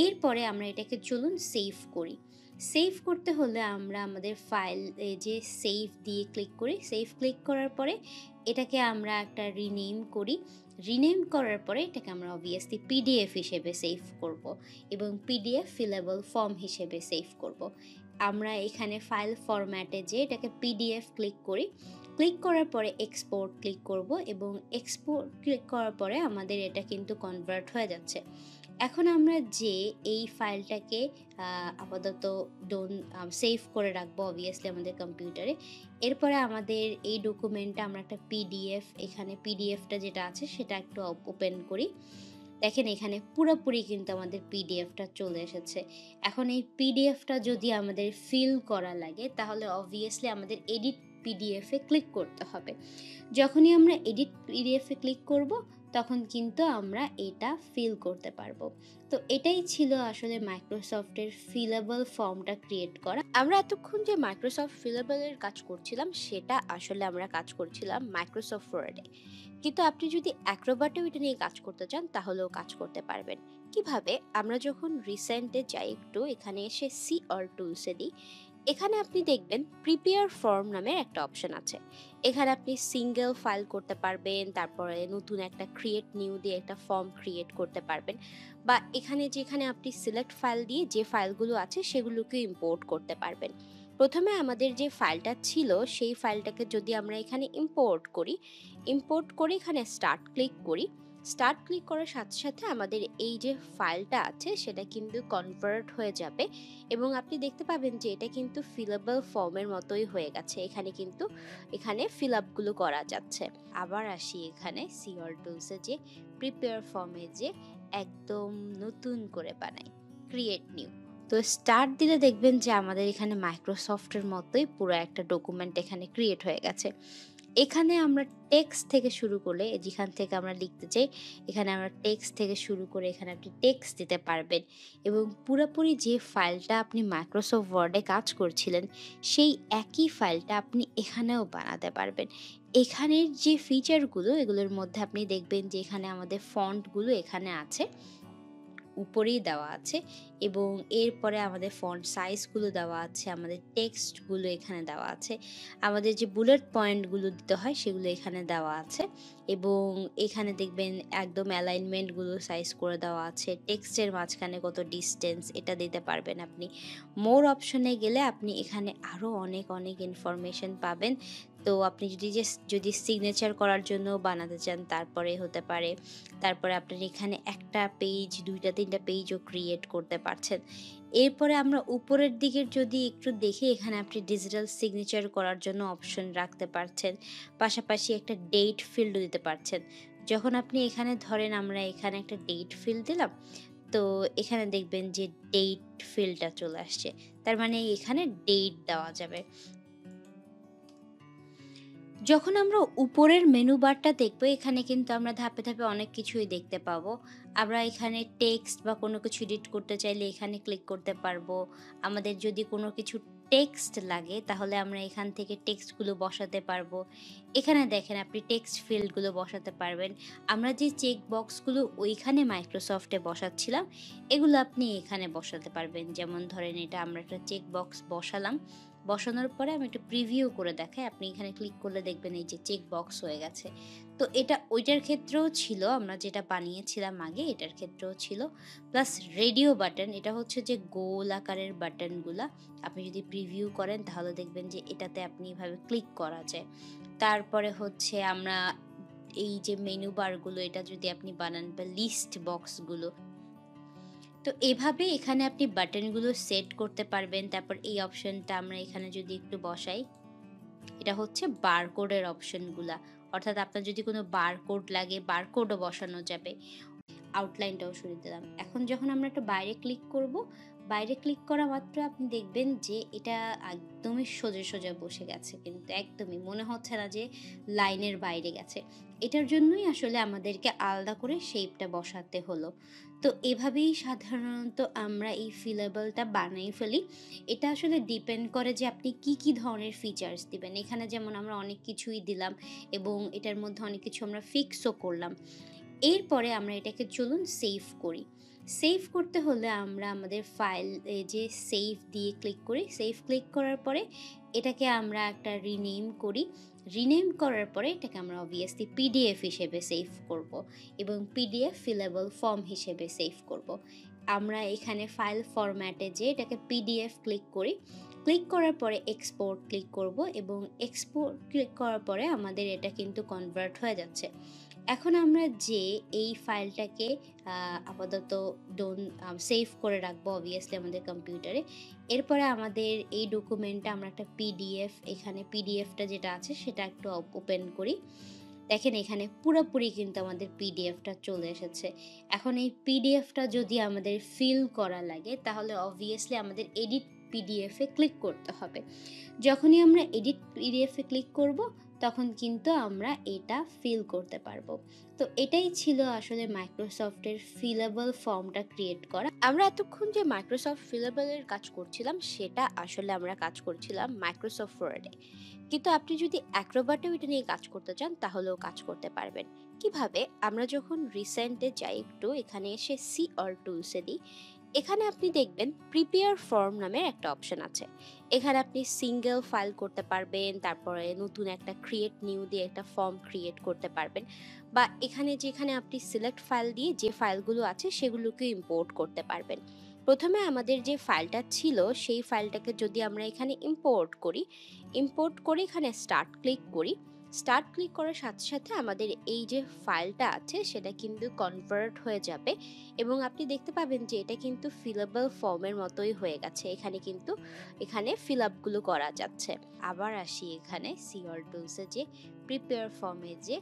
এরপরে আমরা এটাকে চলুন সেভ করি। সেভ করতে হলে আমরা আমাদের ফাইল যে সেভ দিয়ে ক্লিক করি। সেভ ক্লিক করার পরে এটাকে আমরা একটা রিনেম করি। রিনেম করার পরে এটাকে আমরা অবভিয়াসলি পিডিএফ হিসেবে সেভ করব এবং পিডিএফ ফিলেবল ফর্ম হিসেবে সেভ করব। আমরা এখানে ফাইল ফরম্যাটে যেয়ে এটাকে পিডিএফ ক্লিক করি। ক্লিক করার পরে এক্সপোর্ট ক্লিক করব এবং এক্সপোর্ট ক্লিক করার পরে আমাদের এটা কিন্তু কনভার্ট হয়ে যাচ্ছে। এখন আমরা যে এই ফাইলটাকে আপাতত সেভ করে রাখবো অবভিয়াসলি আমাদের কম্পিউটারে। এরপরে আমাদের এই ডকুমেন্টটা আমরা একটা পিডিএফ, এখানে পিডিএফটা যেটা আছে সেটা একটু ওপেন করি। দেখেন এখানে পুরোপুরি কিন্তু আমাদের পিডিএফটা চলে এসেছে। এখন এই পিডিএফটা যদি আমাদের ফিল করা লাগে তাহলে অবভিয়াসলি আমাদের এডিট পিডিএফে ক্লিক করতে হবে। যখনই আমরা এডিট পিডিএফে ক্লিক করব তখন কিন্তু আমরা এটা ফিল করতে পারবো। তো এটাই ছিল আসলে মাইক্রোসফটের ফিলেবল ফর্মটা ক্রিয়েট করা। আমরা এতক্ষণ যে মাইক্রোসফট ফিলেবলের কাজ করছিলাম সেটা আসলে আমরা কাজ করছিলাম মাইক্রোসফট ওয়ার্ডে। কিন্তু আপনি যদি অ্যাক্রোবাটেও এটা নিয়ে কাজ করতে চান তাহলেও কাজ করতে পারবেন। কিভাবে? আমরা যখন রিসেন্টে যাই একটু এখানে এসে সি অল টুলসে দিই, এখানে আপনি দেখবেন প্রিপেয়ার ফর্ম নামের একটা অপশন আছে। এখানে আপনি সিঙ্গেল ফাইল করতে পারবেন, তারপরে নতুন একটা ক্রিয়েট নিউ দিয়ে একটা ফর্ম ক্রিয়েট করতে পারবেন, বা এখানে যেখানে আপনি সিলেক্ট ফাইল দিয়ে যে ফাইলগুলো আছে সেগুলোকে ইম্পোর্ট করতে পারবেন। প্রথমে আমাদের যে ফাইলটা ছিল সেই ফাইলটাকে যদি আমরা এখানে ইম্পোর্ট করি, ইম্পোর্ট করে এখানে স্টার্ট ক্লিক করি, স্টার্ট ক্লিক করার সাথে সাথে আমাদের এই যে ফাইলটা আছে সেটা কিন্তু কনভার্ট হয়ে যাবে, এবং আপনি দেখতে পাবেন যে এটা কিন্তু ফিলেবল ফর্মের মতোই হয়ে গেছে। এখানে ফিল আপগুলো করা যাচ্ছে। আবার আসি এখানে সিওর টুলসে, যে প্রিপেয়ার ফর্মে যে একদম নতুন করে বানাই, ক্রিয়েট নিউ। তো স্টার্ট দিলে দেখবেন যে আমাদের এখানে মাইক্রোসফটের মতোই পুরো একটা ডকুমেন্ট এখানে ক্রিয়েট হয়ে গেছে। এখানে আমরা টেক্সট থেকে শুরু করলে, যেখান থেকে আমরা লিখতে চাই এখানে আমরা টেক্সট থেকে শুরু করে এখানে আপনি টেক্সট দিতে পারবেন, এবং পুরোপুরি যে ফাইলটা আপনি মাইক্রোসফট ওয়ার্ডে কাজ করছিলেন সেই একই ফাইলটা আপনি এখানেও বানাতে পারবেন। এখানের যে ফিচারগুলো, এগুলোর মধ্যে আপনি দেখবেন যে এখানে আমাদের ফন্টগুলো এখানে আছে, উপরেই দেওয়া আছে, এবং এরপরে আমাদের ফন্ট সাইজগুলো দেওয়া আছে, আমাদের টেক্সটগুলো এখানে দেওয়া আছে, আমাদের যে বুলেট পয়েন্টগুলো দিতে হয় সেগুলো এখানে দেওয়া আছে, এবং এখানে দেখবেন একদম অ্যালাইনমেন্টগুলো সাইজ করে দেওয়া আছে, টেক্সটের মাঝখানে কত ডিস্টেন্স এটা দিতে পারবেন আপনি। মোর অপশনে গেলে আপনি এখানে আরও অনেক অনেক ইনফরমেশন পাবেন। তো আপনি যদি সিগনেচার করার জন্য বানাতে চান তারপরে হতে পারে, তারপরে আপনার এখানে একটা পেজ, ২টা ৩টা পেজও ক্রিয়েট করতে পারছেন। এরপরে আমরা উপরের দিকের যদি একটু দেখি, এখানে আপনি ডিজিটাল সিগনেচার করার জন্য অপশন রাখতে পারছেন। পাশাপাশি একটা ডেট ফিল্ডও দিতে পারছেন। যখন আপনি এখানে ধরেন আমরা এখানে একটা ডেট ফিল্ড দিলাম, তো এখানে দেখবেন যে ডেট ফিল্ডটা চলে আসছে। তার মানে এখানে ডেট দেওয়া যাবে। যখন আমরা উপরের মেনু বারটা দেখবো, এখানে কিন্তু আমরা ধাপে ধাপে অনেক কিছুই দেখতে পাবো। আমরা এখানে টেক্সট বা কোনো কিছু এডিট করতে চাইলে এখানে ক্লিক করতে পারবো। আমাদের যদি কোনো কিছু টেক্সট লাগে তাহলে আমরা এখান থেকে টেক্সটগুলো বসাতে পারবো। এখানে দেখেন আপনি টেক্সট ফিল্ডগুলো বসাতে পারবেন। আমরা যে চেক বক্সগুলো ওইখানে মাইক্রোসফটে বসাচ্ছিলাম, এগুলো আপনি এখানে বসাতে পারবেন। যেমন ধরেন এটা আমরা একটা চেক বক্স বসালাম। বসানোর পরে আমি একটু প্রিভিউ করে দেখাই। আপনি এখানে ক্লিক করলে দেখবেন এই যে চেক বক্স হয়ে গেছে। তো এটা ওইটার ক্ষেত্রেও ছিল, আমরা যেটা বানিয়েছিলাম আগে এটার ক্ষেত্রেও ছিল। প্লাস রেডিও বাটন, এটা হচ্ছে যে গোল আকারের বাটনগুলা। আপনি যদি প্রিভিউ করেন তাহলে দেখবেন যে এটাতে আপনি এভাবে ক্লিক করা যায়। তারপরে হচ্ছে আমরা এই যে মেনু বারগুলো, এটা যদি আপনি বানান, বা লিস্ট বক্সগুলো, তো এভাবে এখানে আপনি বাটনগুলো সেট করতে পারবেন। তারপর এই অপশনটা আমরা এখানে যদি একটু বসাই, এটা হচ্ছে বারকোডের অপশনগুলা। অর্থাৎ আপনার যদি কোনো বারকোড লাগে, বারকোডও বসানো যাবে। আউটলাইনটাও সরিয়ে দিলাম। এখন যখন আমরা একটু বাইরে ক্লিক করব, বাইরে ক্লিক করা মাত্র আপনি দেখবেন যে এটা একদমই সোজা সোজা বসে গেছে, কিন্তু একদমই মনে হচ্ছে না যে লাইনের বাইরে গেছে। এটার জন্যই আসলে আমাদেরকে আলাদা করে শেপটা বসাতে হলো। তো এভাবেই সাধারণত আমরা এই ফিলেবলটা বানাই ফেলি। এটা আসলে ডিপেন্ড করে যে আপনি কি কি ধরনের ফিচার্স দিবেন। এখানে যেমন আমরা অনেক কিছুই দিলাম, এবং এটার মধ্যে অনেক কিছু আমরা ফিক্সও করলাম। এরপরে আমরা এটাকে চলুন সেভ করি। সেভ করতে হলে আমরা আমাদের ফাইল যে সেভ দিয়ে ক্লিক করি। সেভ ক্লিক করার পরে এটাকে আমরা একটা রিনেম করি। রিনেম করার পরে এটাকে আমরা অবভিয়াসলি পিডিএফ হিসেবে সেভ করব, এবং পিডিএফ ফিলেবল ফর্ম হিসেবে সেভ করব। আমরা এখানে ফাইল ফরম্যাটে যে এটাকে পিডিএফ ক্লিক করি। ক্লিক করার পরে এক্সপোর্ট ক্লিক করব, এবং এক্সপোর্ট ক্লিক করার পরে আমাদের এটা কিন্তু কনভার্ট হয়ে যাচ্ছে। এখন আমরা যে এই ফাইলটাকে আপাতত সেভ করে রাখবো অবভিয়াসলি আমাদের কম্পিউটারে। এরপরে আমাদের এই ডকুমেন্টটা আমরা একটা পিডিএফ, এখানে পিডিএফটা যেটা আছে সেটা একটু ওপেন করি। দেখেন এখানে পুরোপুরি কিন্তু আমাদের পিডিএফটা চলে এসেছে। এখন এই পিডিএফটা যদি আমাদের ফিল করা লাগে তাহলে অবভিয়াসলি আমাদের এডিট পিডিএফে ক্লিক করতে হবে। যখনই আমরা এডিট পিডিএফে ক্লিক করব তখন কিন্তু আমরা এটা ফিল করতে পারবো। তো এটাই ছিল আসলে মাইক্রোসফটের ফিলেবল ফর্মটা ক্রিয়েট করা। আমরা এতক্ষণ যে মাইক্রোসফট ফিলেবলের কাজ করছিলাম সেটা আসলে আমরা কাজ করছিলাম মাইক্রোসফট ওয়ার্ডে, কিন্তু আপনি যদি অ্যাক্রোবাটেও এটা নিয়ে কাজ করতে চান তাহলেও কাজ করতে পারবেন। কিভাবে? আমরা যখন রিসেন্টে যাই একটু, এখানে এসে সি অল টুলসে দিই, এখানে আপনি দেখবেন প্রিপেয়ার ফর্ম নামের একটা অপশন আছে। এখানে আপনি সিঙ্গেল ফাইল করতে পারবেন, তারপরে নতুন একটা ক্রিয়েট নিউ দিয়ে একটা ফর্ম ক্রিয়েট করতে পারবেন, বা এখানে যেখানে আপনি সিলেক্ট ফাইল দিয়ে যে ফাইলগুলো আছে সেগুলোকে ইম্পোর্ট করতে পারবেন। প্রথমে আমাদের যে ফাইলটা ছিল সেই ফাইলটাকে যদি আমরা এখানে ইম্পোর্ট করি, ইম্পোর্ট করে এখানে স্টার্ট ক্লিক করি, স্টার্ট ক্লিক করার সাথে সাথে আমাদের এই যে ফাইলটা আছে সেটা কিন্তু কনভার্ট হয়ে যাবে, এবং আপনি দেখতে পাবেন যে এটা কিন্তু ফিলেবল ফর্মের মতোই হয়ে গেছে। এখানে কিন্তু এখানে ফিল আপগুলো করা যাচ্ছে। আবার আসি এখানে সিওর টুলসে, যে প্রিপেয়ার ফর্মে যে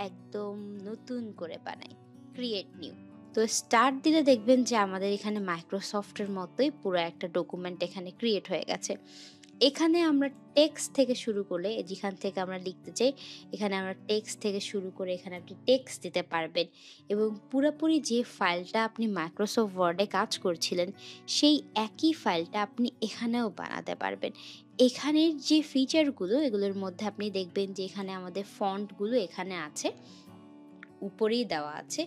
একদম নতুন করে বানাই, ক্রিয়েট নিউ। তো স্টার্ট দিলে দেখবেন যে আমাদের এখানে মাইক্রোসফটের মতোই পুরো একটা ডকুমেন্ট এখানে ক্রিয়েট হয়ে গেছে। এখানে আমরা টেক্সট থেকে শুরু করলে, যেখান থেকে আমরা লিখতে চাই এখানে আমরা টেক্সট থেকে শুরু করে এখানে আপনি টেক্সট দিতে পারবেন, এবং পুরোপুরি যে ফাইলটা আপনি মাইক্রোসফট ওয়ার্ডে কাজ করছিলেন সেই একই ফাইলটা আপনি এখানেও বানাতে পারবেন। এখানের যে ফিচারগুলো এগুলোর মধ্যে আপনি দেখবেন যে এখানে আমাদের ফন্টগুলো এখানে আছে, উপরেই দেওয়া আছে,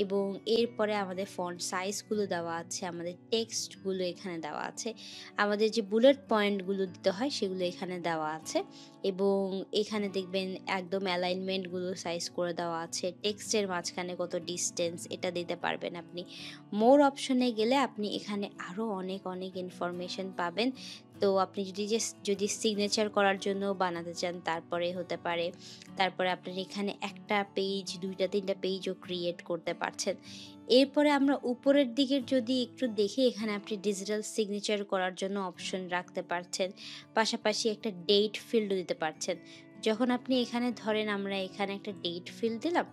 এবং এরপরে আমাদের ফন্ট সাইজগুলো দেওয়া আছে, আমাদের টেক্সটগুলো এখানে দেওয়া আছে, আমাদের যে বুলেট পয়েন্টগুলো দিতে হয় সেগুলো এখানে দেওয়া আছে, এবং এখানে দেখবেন একদম অ্যালাইনমেন্টগুলো সাইজ করে দেওয়া আছে, টেক্সটের মাঝখানে কত ডিস্টেন্স এটা দিতে পারবেন আপনি। মোর অপশনে গেলে আপনি এখানে আরও অনেক অনেক ইনফরমেশন পাবেন। তো আপনি যদি সিগনেচার করার জন্য বানাতে চান তারপরে হতে পারে, তারপরে আপনার এখানে একটা পেজ, ২টা ৩টা পেজও ক্রিয়েট করতে পারছেন। এরপরে আমরা উপরের দিকের যদি একটু দেখি, এখানে আপনি ডিজিটাল সিগনেচার করার জন্য অপশন রাখতে পারছেন। পাশাপাশি একটা ডেট ফিল্ডও দিতে পারছেন। যখন আপনি এখানে ধরেন আমরা এখানে একটা ডেট ফিল্ড দিলাম,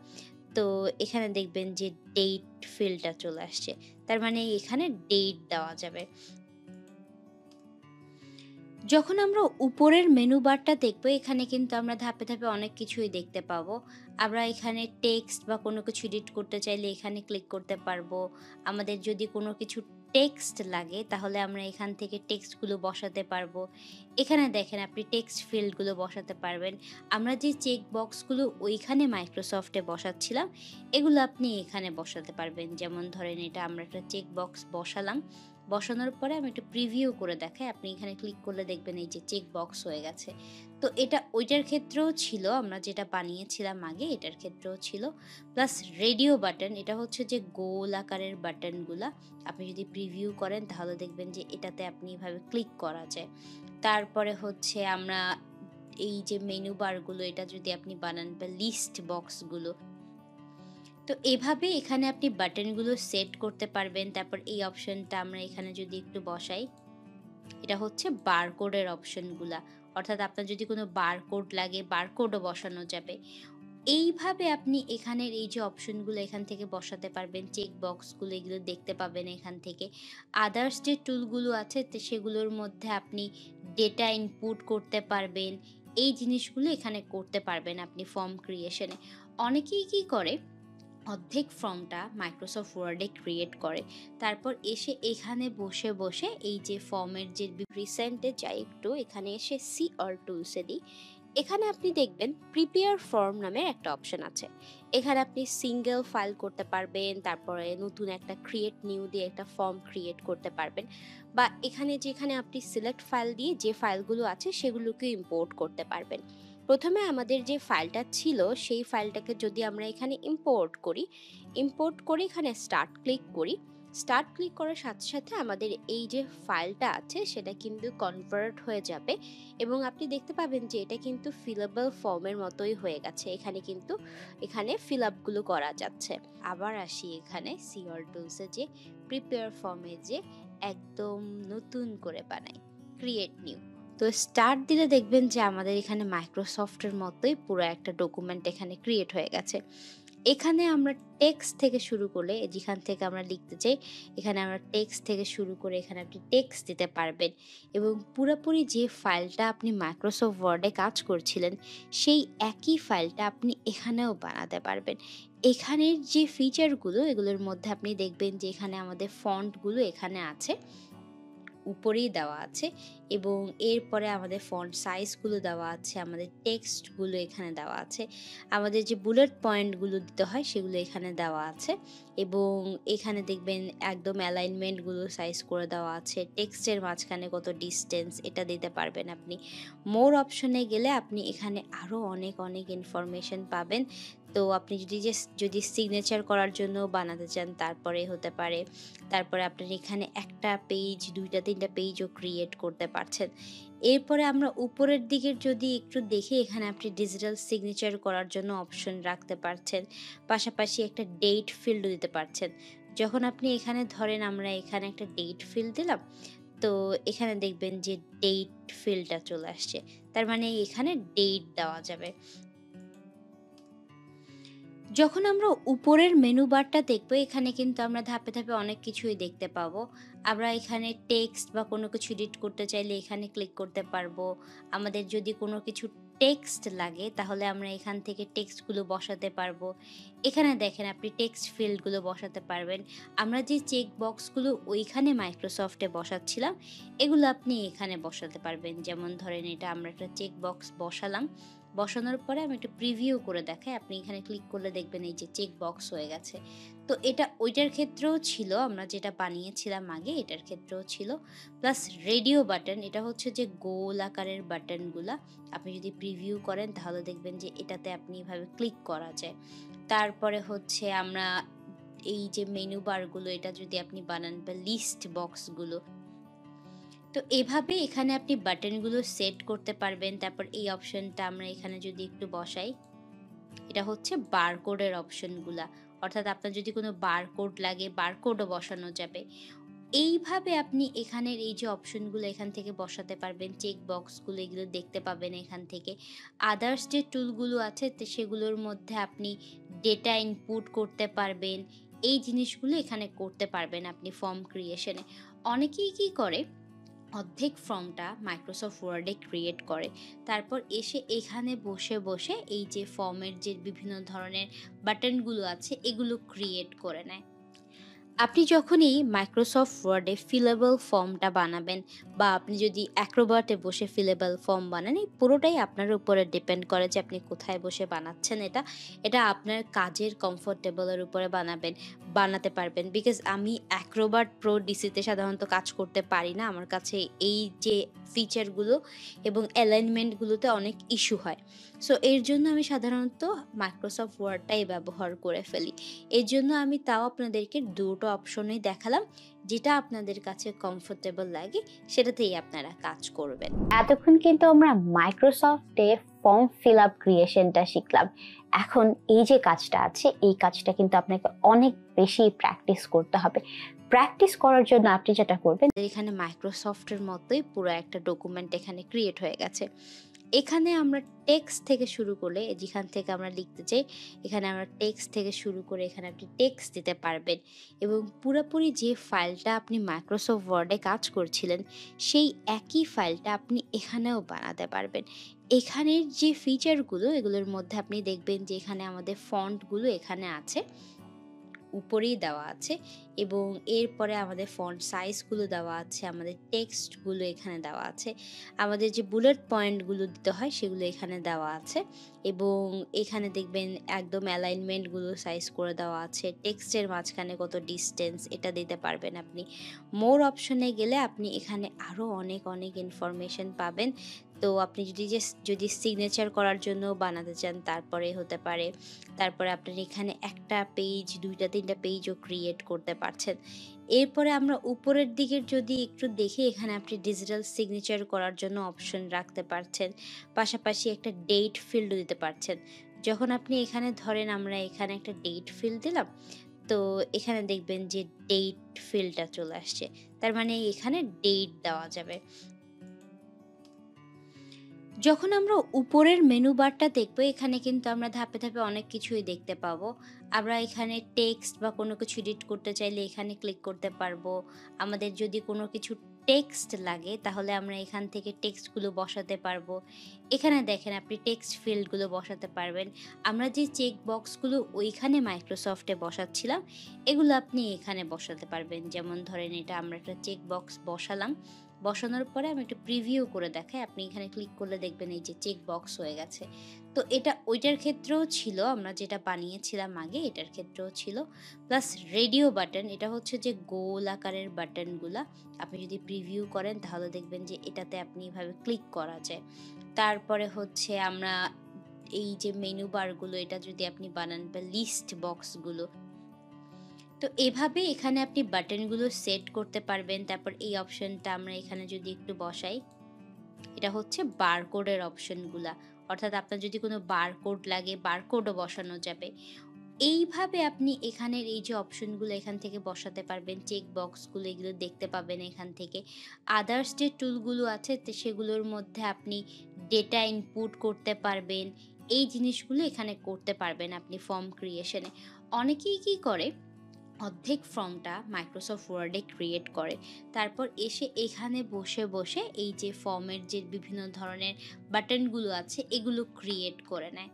তো এখানে দেখবেন যে ডেট ফিল্ডটা চলে আসছে। তার মানে এখানে ডেট দেওয়া যাবে। যখন আমরা উপরের মেনু বারটা দেখব, এখানে কিন্তু আমরা ধাপে ধাপে অনেক কিছুই দেখতে পাবো। আমরা এখানে টেক্সট বা কোনো কিছু এডিট করতে চাইলে এখানে ক্লিক করতে পারবো। আমাদের যদি কোনো কিছু টেক্সট লাগে তাহলে আমরা এখান থেকে টেক্সটগুলো বসাতে পারবো। এখানে দেখেন আপনি টেক্সট ফিল্ডগুলো বসাতে পারবেন। আমরা যে চেক বক্সগুলো ওইখানে মাইক্রোসফটে বসাচ্ছিলাম এগুলো আপনি এখানে বসাতে পারবেন। যেমন ধরেন এটা আমরা একটা চেক বক্স বসালাম। বসানোর পরে আমি একটু প্রিভিউ করে দেখাই। আপনি এখানে ক্লিক করলে দেখবেন এই যে চেক বক্স হয়ে গেছে। তো এটা ওইটার ক্ষেত্রেও ছিল, আমরা যেটা বানিয়েছিলাম আগে এটার ক্ষেত্রেও ছিল। প্লাস রেডিও বাটন, এটা হচ্ছে যে গোল আকারের বাটনগুলা। আপনি যদি প্রিভিউ করেন তাহলে দেখবেন যে এটাতে আপনি এভাবে ক্লিক করা যায়। তারপরে হচ্ছে আমরা এই যে মেনু বারগুলো এটা যদি আপনি বানান, বা লিস্ট বক্সগুলো, তো এভাবে এখানে আপনি বাটনগুলো সেট করতে পারবেন। তারপর এই অপশনটা আমরা এখানে যদি একটু বসাই, এটা হচ্ছে বারকোডের অপশনগুলা। অর্থাৎ আপনার যদি কোনো বারকোড লাগে বারকোডও বসানো যাবে। এইভাবে আপনি এখানের এই যে অপশনগুলো এখান থেকে বসাতে পারবেন, চেক বক্সগুলো এগুলো দেখতে পাবেন এখান থেকে। আদার্স যে টুলগুলো আছে সেগুলোর মধ্যে আপনি ডেটা ইনপুট করতে পারবেন। এই জিনিসগুলো এখানে করতে পারবেন আপনি ফর্ম ক্রিয়েশনে। অনেকেই কি করে, অর্ধেক ফর্মটা মাইক্রোসফট ওয়ার্ডে ক্রিয়েট করে, তারপর এসে এখানে বসে বসে এই যে ফর্মের যে রিসেন্টে যাই একটু এখানে এসে সি অল টুলসে দিই, এখানে আপনি দেখবেন প্রিপেয়ার ফর্ম নামের একটা অপশন আছে। এখানে আপনি সিঙ্গেল ফাইল করতে পারবেন, তারপরে নতুন একটা ক্রিয়েট নিউ দিয়ে একটা ফর্ম ক্রিয়েট করতে পারবেন, বা এখানে যেখানে আপনি সিলেক্ট ফাইল দিয়ে যে ফাইলগুলো আছে সেগুলোকে ইম্পোর্ট করতে পারবেন। প্রথমে আমাদের যে ফাইলটা ছিল সেই ফাইলটাকে যদি আমরা এখানে ইম্পোর্ট করি, ইম্পোর্ট করে এখানে স্টার্ট ক্লিক করি, স্টার্ট ক্লিক করার সাথে সাথে আমাদের এই যে ফাইলটা আছে সেটা কিন্তু কনভার্ট হয়ে যাবে, এবং আপনি দেখতে পাবেন যে এটা কিন্তু ফিলেবল ফর্মের মতোই হয়ে গেছে। এখানে কিন্তু এখানে ফিল আপগুলো করা যাচ্ছে। আবার আসি এখানে সিওর টুলসে, যে প্রিপেয়ার ফর্মে যে একদম নতুন করে বানাই, ক্রিয়েট নিউ। তো স্টার্ট দিলে দেখবেন যে আমাদের এখানে মাইক্রোসফটের মতোই পুরো একটা ডকুমেন্ট এখানে ক্রিয়েট হয়ে গেছে। এখানে আমরা টেক্সট থেকে শুরু করলে, যেখান থেকে আমরা লিখতে চাই এখানে আমরা টেক্সট থেকে শুরু করে এখানে আপনি টেক্সট দিতে পারবেন, এবং পুরোপুরি যে ফাইলটা আপনি মাইক্রোসফট ওয়ার্ডে কাজ করছিলেন সেই একই ফাইলটা আপনি এখানেও বানাতে পারবেন। এখানের যে ফিচারগুলো এগুলোর মধ্যে আপনি দেখবেন যে এখানে আমাদের ফন্টগুলো এখানে আছে, উপরেই দেওয়া আছে, এবং এরপরে আমাদের ফন্ট সাইজগুলো দেওয়া আছে, আমাদের টেক্সটগুলো এখানে দেওয়া আছে, আমাদের যে বুলেট পয়েন্টগুলো দিতে হয় সেগুলো এখানে দেওয়া আছে এবং এখানে দেখবেন একদম অ্যালাইনমেন্টগুলো সাইজ করে দেওয়া আছে। টেক্সটের মাঝখানে কত ডিসটেন্স এটা দিতে পারবেন আপনি। মোর অপশনে গেলে আপনি এখানে আরও অনেক অনেক ইনফরমেশন পাবেন। তো আপনি যদি সিগনেচার করার জন্য বানাতে চান তারপরে হতে পারে। তারপরে আপনার এখানে একটা পেজ ২টা ৩টা পেজও ক্রিয়েট করতে পারছেন। এরপরে আমরা উপরের দিকের যদি একটু দেখি, এখানে আপনি ডিজিটাল সিগনেচার করার জন্য অপশন রাখতে পারছেন। পাশাপাশি একটা ডেট ফিল্ডও দিতে পারছেন। যখন আপনি এখানে ধরেন আমরা এখানে একটা ডেট ফিল্ড দিলাম, তো এখানে দেখবেন যে ডেট ফিল্ডটা চলে আসছে। তার মানে এখানে ডেট দেওয়া যাবে। যখন আমরা উপরের মেনু বারটা দেখব, এখানে কিন্তু আমরা ধাপে ধাপে অনেক কিছুই দেখতে পাবো। আমরা এখানে টেক্সট বা কোনো কিছু এডিট করতে চাইলে এখানে ক্লিক করতে পারবো। আমাদের যদি কোনো কিছু টেক্সট লাগে তাহলে আমরা এখান থেকে টেক্সটগুলো বসাতে পারবো। এখানে দেখেন আপনি টেক্সট ফিল্ডগুলো বসাতে পারবেন। আমরা যে চেক বক্সগুলো ওইখানে মাইক্রোসফটে বসাচ্ছিলাম, এগুলো আপনি এখানে বসাতে পারবেন। যেমন ধরেন এটা আমরা একটা চেক বক্স বসালাম। বসানোর পরে আমি একটু প্রিভিউ করে দেখাই। আপনি এখানে ক্লিক করলে দেখবেন এই যে চেক বক্স হয়ে গেছে। তো এটা ওইটার ক্ষেত্রেও ছিল, আমরা যেটা বানিয়েছিলাম আগে এটার ক্ষেত্রেও ছিল। প্লাস রেডিও বাটন, এটা হচ্ছে যে গোল আকারের বাটনগুলা। আপনি যদি প্রিভিউ করেন তাহলে দেখবেন যে এটাতে আপনি এভাবে ক্লিক করা যায়। তারপরে হচ্ছে আমরা এই যে মেনু বারগুলো এটা যদি আপনি বানান বা লিস্ট বক্সগুলো, তো এভাবে এখানে আপনি বাটনগুলো সেট করতে পারবেন। তারপর এই অপশনটা আমরা এখানে যদি একটু বসাই, এটা হচ্ছে বারকোডের অপশনগুলা। অর্থাৎ আপনার যদি কোনো বারকোড লাগে, বারকোডও বসানো যাবে। এইভাবে আপনি এখানের এই যে অপশনগুলো এখান থেকে বসাতে পারবেন, চেক বক্সগুলো এগুলো দেখতে পাবেন এখান থেকে। আদার্স যে টুলগুলো আছে সেগুলোর মধ্যে আপনি ডেটা ইনপুট করতে পারবেন। এই জিনিসগুলো এখানে করতে পারবেন আপনি ফর্ম ক্রিয়েশনে। অনেকেই কি করে, অর্ধেক ফর্মটা মাইক্রোসফট ওয়ার্ডে ক্রিয়েট করে, তারপর এসে এখানে বসে বসে এই যে ফর্মের যে বিভিন্ন ধরনের বাটনগুলো আছে এগুলো ক্রিয়েট করে নেয়। আপনি যখনই মাইক্রোসফট ওয়ার্ডে ফিলেবল ফর্মটা বানাবেন বা আপনি যদি অ্যাক্রোবাটে বসে ফিলেবল ফর্ম বানান, এই পুরোটাই আপনার উপরে ডিপেন্ড করে যে আপনি কোথায় বসে বানাচ্ছেন। এটা আপনার কাজের কমফোর্টেবলের উপরে বানাতে পারবেন। বিকজ আমি অ্যাক্রোবাট প্রো ডিসিতে সাধারণত কাজ করতে পারি না। আমার কাছে এই যে ফিচারগুলো এবং অ্যালাইনমেন্টগুলোতে অনেক ইস্যু হয়। সো এর জন্য আমি সাধারণত মাইক্রোসফট ওয়ার্ডটাই ব্যবহার করে ফেলি। এর জন্য আমি তাও আপনাদেরকে দুটো অপশনই দেখালাম। যেটা আপনাদের কাছে কমফোর্টেবল লাগে সেটাতেই আপনারা কাজ করবেন। এতক্ষণ কিন্তু আমরা মাইক্রোসফটে ফর্ম ফিল আপ ক্রিয়েশনটা শিখলাম। এখন এই যে কাজটা আছে এই কাজটা কিন্তু আপনাকে অনেক বেশি প্র্যাকটিস করতে হবে। প্র্যাকটিস করার জন্য আপনি যেটা করবেন, এখানে মাইক্রোসফটের মতোই পুরো একটা ডকুমেন্ট এখানে ক্রিয়েট হয়ে গেছে। এখানে আমরা টেক্সট থেকে শুরু করলে, যেখান থেকে আমরা লিখতে চাই এখানে আমরা টেক্সট থেকে শুরু করে এখানে আপনি টেক্সট দিতে পারবেন এবং পুরোপুরি যে ফাইলটা আপনি মাইক্রোসফট ওয়ার্ডে কাজ করছিলেন সেই একই ফাইলটা আপনি এখানেও বানাতে পারবেন। এখানের যে ফিচারগুলো এগুলোর মধ্যে আপনি দেখবেন যে এখানে আমাদের ফন্টগুলো এখানে আছে, উপরেই দেওয়া আছে এবং এরপরে আমাদের ফন্ট সাইজগুলো দেওয়া আছে, আমাদের টেক্সটগুলো এখানে দেওয়া আছে, আমাদের যে বুলেট পয়েন্টগুলো দিতে হয় সেগুলো এখানে দেওয়া আছে এবং এখানে দেখবেন একদম অ্যালাইনমেন্টগুলো সাইজ করে দেওয়া আছে। টেক্সটের মাঝখানে কত ডিসটেন্স এটা দিতে পারবেন আপনি। মোর অপশনে গেলে আপনি এখানে আরও অনেক অনেক ইনফরমেশন পাবেন। তো আপনি যদি সিগনেচার করার জন্য বানাতে চান তারপরে হতে পারে। তারপরে আপনার এখানে একটা পেজ ২টা ৩টা পেজও ক্রিয়েট করতে পারছেন। এরপরে আমরা উপরের দিকের যদি একটু দেখি, এখানে আপনি ডিজিটাল সিগনেচার করার জন্য অপশন রাখতে পারছেন। পাশাপাশি একটা ডেট ফিল্ডও দিতে পারছেন। যখন আপনি এখানে ধরেন আমরা এখানে একটা ডেট ফিল্ড দিলাম, তো এখানে দেখবেন যে ডেট ফিল্ডটা চলে আসছে। তার মানে এখানে ডেট দেওয়া যাবে। যখন আমরা উপরের মেনু বারটা দেখব, এখানে কিন্তু আমরা ধাপে ধাপে অনেক কিছুই দেখতে পাবো। আমরা এখানে টেক্সট বা কোনো কিছু এডিট করতে চাইলে এখানে ক্লিক করতে পারবো। আমাদের যদি কোনো কিছু টেক্সট লাগে তাহলে আমরা এখান থেকে টেক্সটগুলো বসাতে পারবো। এখানে দেখেন আপনি টেক্সট ফিল্ডগুলো বসাতে পারবেন। আমরা যে চেক বক্সগুলো ওইখানে মাইক্রোসফটে বসাচ্ছিলাম এগুলো আপনি এখানে বসাতে পারবেন। যেমন ধরেন এটা আমরা একটা চেক বক্স বসালাম। বসানোর পরে আমি একটু প্রিভিউ করে দেখাই। আপনি এখানে ক্লিক করলে দেখবেন এই যে চেক বক্স হয়ে গেছে। তো এটা ওইটার ক্ষেত্রেও ছিল, আমরা যেটা বানিয়েছিলাম আগে এটার ক্ষেত্রেও ছিল। প্লাস রেডিও বাটন, এটা হচ্ছে যে গোল আকারের বাটনগুলা। আপনি যদি প্রিভিউ করেন তাহলে দেখবেন যে এটাতে আপনি এভাবে ক্লিক করা যায়। তারপরে হচ্ছে আমরা এই যে মেনু বারগুলো এটা যদি আপনি বানান বা লিস্ট বক্সগুলো, তো এভাবে এখানে আপনি বাটনগুলো সেট করতে পারবেন। তারপর এই অপশনটা আমরা এখানে যদি একটু বসাই, এটা হচ্ছে বারকোডের অপশনগুলা। অর্থাৎ আপনার যদি কোনো বারকোড লাগে, বারকোডও বসানো যাবে। এইভাবে আপনি এখানের এই যে অপশনগুলো এখান থেকে বসাতে পারবেন, চেক বক্সগুলো এগুলো দেখতে পাবেন এখান থেকে। আদার্স যে টুলগুলো আছে সেগুলোর মধ্যে আপনি ডেটা ইনপুট করতে পারবেন। এই জিনিসগুলো এখানে করতে পারবেন আপনি ফর্ম ক্রিয়েশনে। অনেকেই কি করে, অর্ধেক ফর্মটা মাইক্রোসফট ওয়ার্ডে ক্রিয়েট করে, তারপর এসে এখানে বসে বসে এই যে ফর্মের যে বিভিন্ন ধরনের বাটনগুলো আছে এগুলো ক্রিয়েট করে নেয়।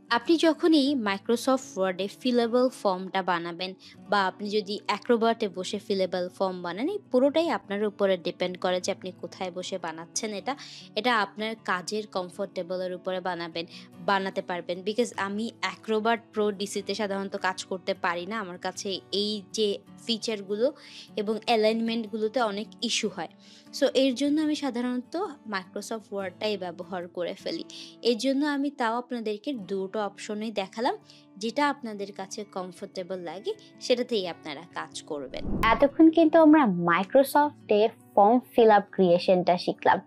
আপনি যখন এই মাইক্রোসফট ওয়ার্ডে ফিলেবল ফর্মটা বানাবেন বা আপনি যদি অ্যাক্রোবাটে বসে ফিলেবল ফর্ম বানান, এই পুরোটাই আপনার উপরে ডিপেন্ড করে যে আপনি কোথায় বসে বানাচ্ছেন। এটা আপনার কাজের কমফোর্টেবলের উপরে বানাতে পারবেন। বিকজ আমি অ্যাক্রোবাট প্রো ডিসিতে সাধারণত কাজ করতে পারি না। আমার কাছে এই যে ফিচারগুলো এবং অ্যালাইনমেন্টগুলোতে অনেক ইস্যু হয়। সো এর জন্য আমি সাধারণত মাইক্রোসফট ওয়ার্ডটাই ব্যবহার করে ফেলি। এর জন্য আমি তাও আপনাদেরকে দুটো অপশনই দেখালাম, যেটা আপনাদের কাছে কমফোর্টেবল লাগে সেটাতেই আপনারা কাজ করবেন। এতক্ষণ কিন্তু আমরা মাইক্রোসফটে ফর্ম ফিল আপ ক্রিয়েশনটা শিখলাম।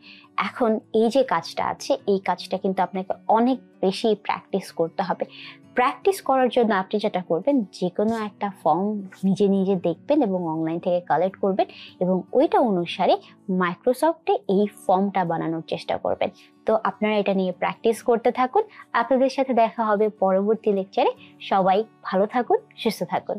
এখন এই যে কাজটা আছে এই কাজটা কিন্তু আপনাকে অনেক বেশি প্র্যাকটিস করতে হবে। প্র্যাকটিস করার জন্য আপনি যেটা করবেন, যে কোনো একটা ফর্ম নিজে নিজে দেখবেন এবং অনলাইন থেকে কালেক্ট করবেন এবং ওইটা অনুসারে মাইক্রোসফটে এই ফর্মটা বানানোর চেষ্টা করবেন। তো আপনারা এটা নিয়ে প্র্যাকটিস করতে থাকুন। আপনাদের সাথে দেখা হবে পরবর্তী লেকচারে। সবাই ভালো থাকুন, সুস্থ থাকুন।